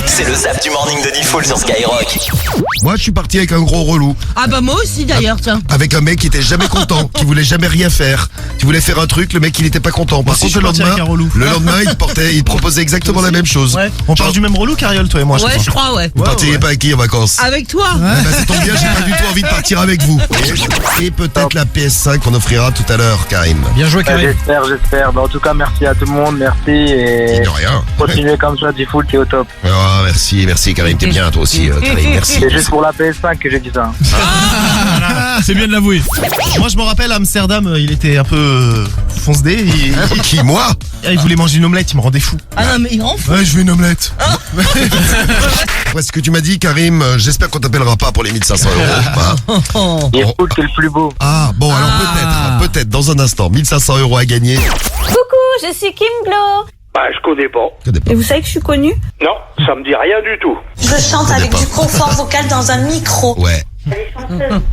C'est le zap du morning de Diffoul sur Skyrock. Moi, je suis parti avec un gros relou. Ah bah moi aussi d'ailleurs, tiens. Avec un mec qui était jamais content, qui voulait jamais rien faire. Qui voulait faire un truc, le mec il était pas content. Par contre, le lendemain, il proposait exactement la même chose. Ouais. On parle du même relou, Cariole, toi et moi. Ouais, je crois, ouais. Vous partiriez pas avec qui en vacances? Avec toi. Bah, ça tombe bien, j'ai pas du tout envie de partir avec vous. Et peut-être la PS5 qu'on offrira tout à l'heure, Karim. Bien joué, Karim. J'espère. Bah, en tout cas, merci à tout le monde, merci et De rien. continuez comme ça, Diffoul, t'es au top. Ah, merci Karim, t'es bien toi aussi, Karim, merci. C'est juste pour la PS5 que j'ai dit ça. C'est bien de l'avouer. Moi, je me rappelle, à Amsterdam, il était un peu fonce-dé. Qui, moi? Il voulait manger une omelette, il me rendait fou. Ah non, mais il rend fou. Ouais, je veux une omelette. Ouais, ce que tu m'as dit, Karim, j'espère qu'on t'appellera pas pour les 1500 €. Et Diffoul, t'es le plus beau. Ah, bon, alors peut-être, dans un instant, 1500 € à gagner. Coucou, je suis Kim Glow. Bah, je connais pas. Et vous savez que je suis connue? Non, ça me dit rien du tout. Je chante avec du confort vocal dans un micro. Ouais.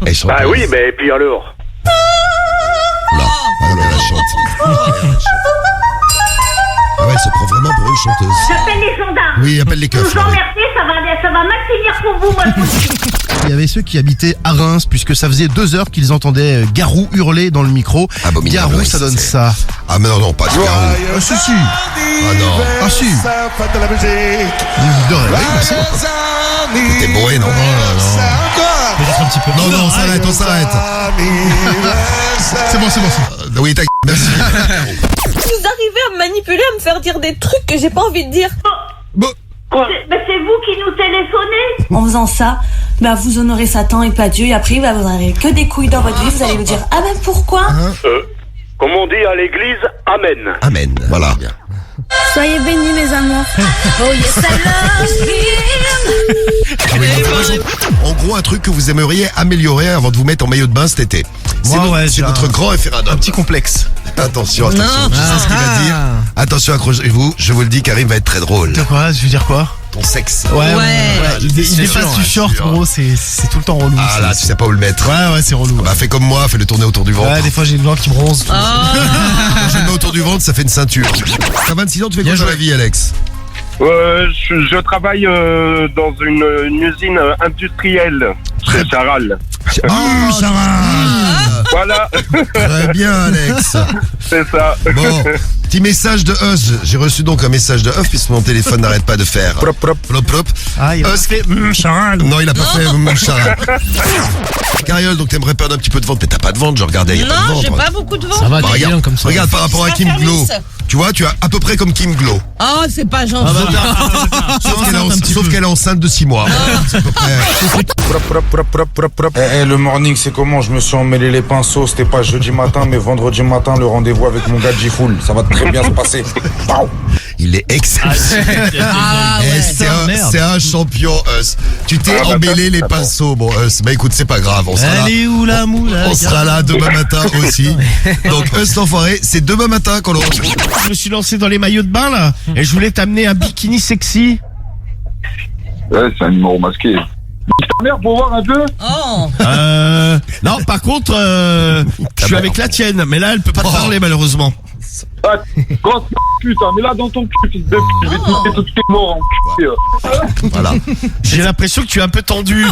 Elle chante. Bah oui, mais et puis alors? Là, elle chante. Ah ouais, elle se prend vraiment pour une chanteuse. J'appelle les gendarmes. Oui, appelle les keufs. Vous emmerdez, ça va mal finir pour vous, moi. Il y avait ceux qui habitaient à Reims, puisque ça faisait 2 heures qu'ils entendaient Garou hurler dans le micro. Abominable, Garou, ouais, ça donne c'est- ça. Ah, mais non, pas de Garou. Ah si. Ah non. Ah si. De rêver, merci. T'es bourré, non? Peut-être un petit peu. Non, on s'arrête. C'est bon. Oui, merci. Vous arrivez à me manipuler, à me faire dire des trucs que j'ai pas envie de dire. Mais c'est vous qui nous téléphonez. En faisant ça, vous honorez Satan et pas Dieu, et après vous n'aurez que des couilles dans votre vie, vous allez vous dire ah ben pourquoi? Comme on dit à l'église, amen. Amen, voilà. Soyez bénis mes amours. Oh yes I love him. En gros, un truc que vous aimeriez améliorer avant de vous mettre en maillot de bain cet été. C'est votre grand référendum. Un petit complexe. Attention, Non. je sais ce qu'il va dire. Attention, accrochez-vous, je vous le dis, Karim va être très drôle. De quoi? Je veux dire quoi? ton sexe. Ouais. Il dépasse du short, gros, c'est tout le temps relou. Ah là, tu sais pas où le mettre. Ouais, c'est relou. Bah fais comme moi, fais le tourner autour du ventre. Ouais, des fois j'ai une langue qui bronze. Quand je le mets autour du ventre, ça fait une ceinture. T'as 26 ans, tu fais quoi dans la vie, Alex? Je travaille dans une usine industrielle chez Charal. Oh, Charal. Voilà. Très bien, Alex. C'est ça. Bon, petit message de Us. J'ai reçu donc un message de Us puisque mon téléphone n'arrête pas de faire plop plop. Ah, il a fait Charal. Non, il a pas fait Charal. Cariole, donc t'aimerais perdre un petit peu de ventre, mais t'as pas de ventre, je regardais, il y a pas de Non, ventre. j'ai pas beaucoup de ventre. Ça va, Bah, t'es bien comme ça. Regarde par rapport à Kim Glow. Tu vois, tu as à peu près comme Kim Glow. Oh, c'est pas gentil. Sauf qu'elle est enceinte de 6 mois. C'est à peu près. Le morning, c'est comment? Je me suis emmêlé les pinceaux. C'était pas jeudi matin, mais vendredi matin, le rendez-vous avec mon gars G-Full. Ça va très bien se passer. Pow. Il est exceptionnel. C'est un champion, Us. Tu t'es emmêlé les pinceaux, bon, Us. Bah écoute, c'est pas grave. On sera là. Elle est où la moula? On sera là demain matin aussi. Donc, Us l'enfoiré, c'est demain matin qu'on le retrouve. Je me suis lancé dans les maillots de bain là, et je voulais t'amener un bikini sexy. Ouais, c'est un numéro masqué. Ta mère pour voir un peu. Oh. Non, par contre, je suis avec la tienne, mais là elle peut pas te parler malheureusement. Ah, grosse putain, mais là dans ton cul, fils de pute, je vais te mettre toutes tes morts en cul. Voilà. J'ai l'impression que tu es un peu tendu.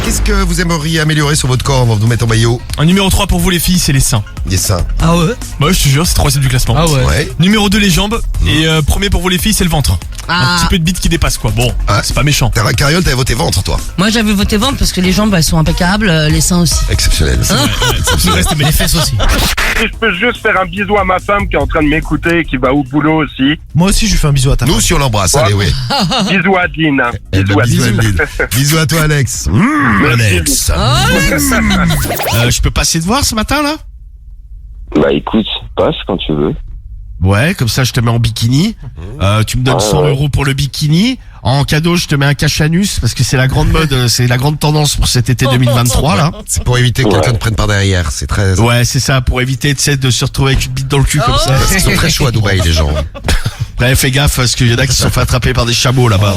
Qu'est-ce que vous aimeriez améliorer sur votre corps avant de vous mettre en maillot? Un numéro 3 pour vous les filles, c'est les seins. Les seins. Ah ouais? Bah je te jure, c'est 3e du classement. Ah Ouais. Numéro 2 les jambes. Et premier pour vous les filles, c'est le ventre. Un petit peu de bite qui dépasse quoi. Bon, c'est pas méchant. T'as Cariole, t'avais voté ventre toi. Moi j'avais voté ventre parce que les jambes elles sont impeccables, les seins aussi. Exceptionnel. Le reste, mais les fesses aussi. Je peux juste faire un bisou à ma femme qui est en train de m'écouter et qui va au boulot aussi. Moi aussi je lui fais un bisou à ta femme. Nous si on l'embrasse, allez oui. Bisous à Adeline. Bisous à Adeline. Bisous à toi Alex. Alex. Je peux passer te voir ce matin là? Bah écoute, passe quand tu veux. Ouais, comme ça je te mets en bikini. Tu me donnes 100 € pour le bikini. En cadeau, je te mets un cache-anus parce que c'est la grande mode, c'est la grande tendance pour cet été 2023 là. C'est pour éviter que quelqu'un te prenne par derrière, c'est très... Ouais, c'est ça, pour éviter, tu sais, de se retrouver avec une bite dans le cul comme ça. Parce qu'ils sont très chauds à Dubaï les gens. Ouais, fais gaffe parce qu'il y en a qui se sont fait attraper par des chameaux là-bas.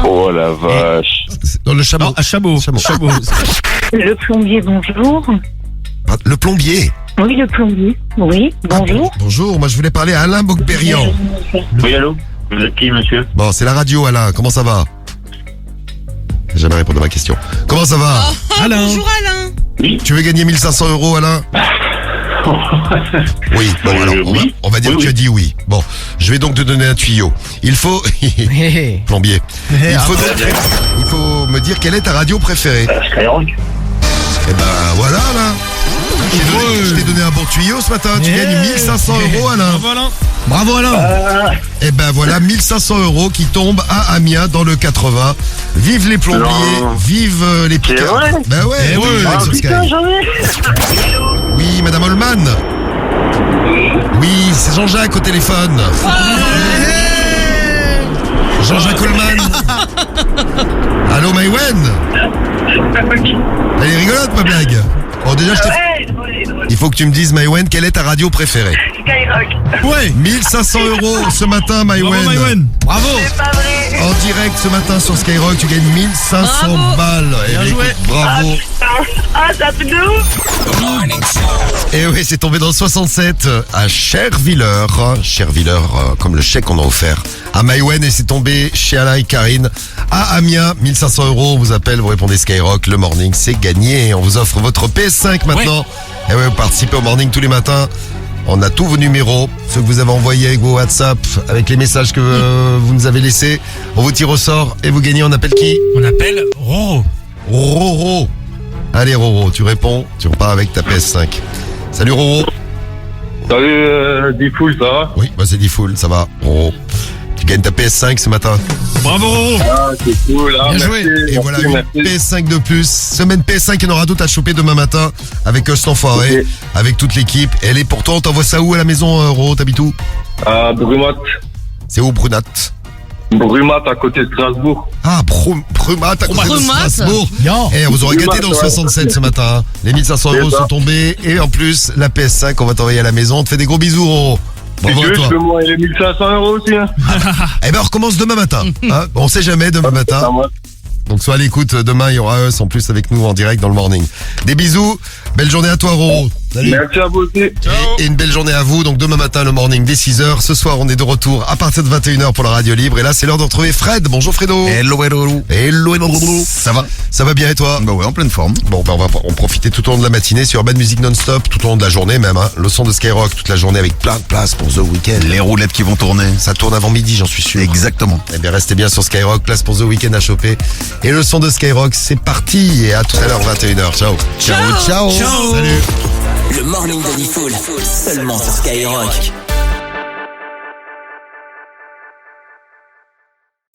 Oh la vache. Dans le chameau. Non, un chameau. Le plombier, bonjour. Le plombier. Oui, le plombier. Oui, bonjour. Bonjour, moi je voulais parler à Alain Bocberian. Oui, allô? Vous êtes qui, monsieur? Bon, c'est la radio Alain, comment ça va? J'ai jamais répondu à ma question. Comment ça va? Alain. Bonjour Alain. Oui. Tu veux gagner 1500 € Alain? Oui, bon alors on va dire que tu as dit oui. Bon, je vais donc te donner un tuyau. Il faut... Plombier. Il faut me dire quelle est ta radio préférée. Skyrock. Eh ben voilà Alain. Je t'ai donné un bon tuyau ce matin. Tu gagnes 1500 € Alain. Bravo Alain. Et ben voilà 1500 € qui tombent à Amiens dans le 80. Vive les plombiers, vive les piqueurs. Ben ouais, sur Sky. Oui, Madame Holman. Oui, c'est Jean-Jacques au téléphone. Jean-Jacques Holman. Allô Maïwen. Elle est rigolote ma blague. Bon déjà je t'ai... Il faut que tu me dises Maïwen, quelle est ta radio préférée? Skyrock. Ouais. 1500 € ce matin Maïwen. Bravo. C'est pas vrai. En direct ce matin sur Skyrock, tu gagnes 1500 balles. Bien joué. Bravo. Ah, c'est un truc de ouf. Et oui, c'est tombé dans le 67 à Chervillers. Chervillers, comme le chèque qu'on a offert à Maïwen, et c'est tombé chez Alain et Karine à Amiens. 1500 €, on vous appelle, vous répondez Skyrock, le morning, c'est gagné. On vous offre votre PS5 maintenant. Et oui, vous participez au morning tous les matins. On a tous vos numéros, ceux que vous avez envoyés avec vos WhatsApp, avec les messages que vous nous avez laissés. On vous tire au sort et vous gagnez. On appelle qui? On appelle Roro. Roro. Allez Roro, tu réponds, tu repars avec ta PS5. Salut Roro. Salut Diffoul, ça va? Oui, bah c'est Diffoul, ça va. Roro. Tu gagnes ta PS5 ce matin. Bravo Roro. Ah, c'est cool. Ah, Bien joué. Et voilà, une PS5 de plus. Semaine PS5, il y en aura d'autres à choper demain matin avec cet enfoiré, avec toute l'équipe. Elle est pour toi, on t'envoie ça où à la maison, Roro? T'habites où? À Brumat. C'est où Brunat? Brumat, à côté de Strasbourg. Ah, Brumat, à côté de Strasbourg. Et on vous aura gâté dans le 67 ce matin. Hein. Les 1500 € sont tombés. Et en plus, la PS5, on va t'envoyer à la maison. On te fait des gros bisous, Roro. Bravo à toi. Je peux moins les 1500 € aussi. Hein. Eh ben on recommence demain matin. Hein, on sait jamais demain matin. Donc sois à l'écoute, demain il y aura Us en plus avec nous en direct dans le morning. Des bisous, belle journée à toi Roro. Salut. Merci à vous aussi. Et une belle journée à vous. Donc demain matin le morning dès 6h. Ce soir on est de retour à partir de 21h pour la radio libre. Et là c'est l'heure de retrouver Fred. Bonjour Fredo. Hello. Hello. Ça va bien et toi? Bah ouais, en pleine forme. Bon, on va en profiter tout au long de la matinée sur Urban Music non-stop, tout au long de la journée même. Hein. Le son de Skyrock toute la journée avec plein de place pour The Weeknd. Les roulettes qui vont tourner. Ça tourne avant midi, j'en suis sûr. Exactement. Eh bien, restez bien sur Skyrock, place pour The Weeknd à choper. Et le son de Skyrock, c'est parti. Et à tout à l'heure, 21h. Ciao. Ciao. Salut. Le morning de Diffoul, seulement sur Skyrock.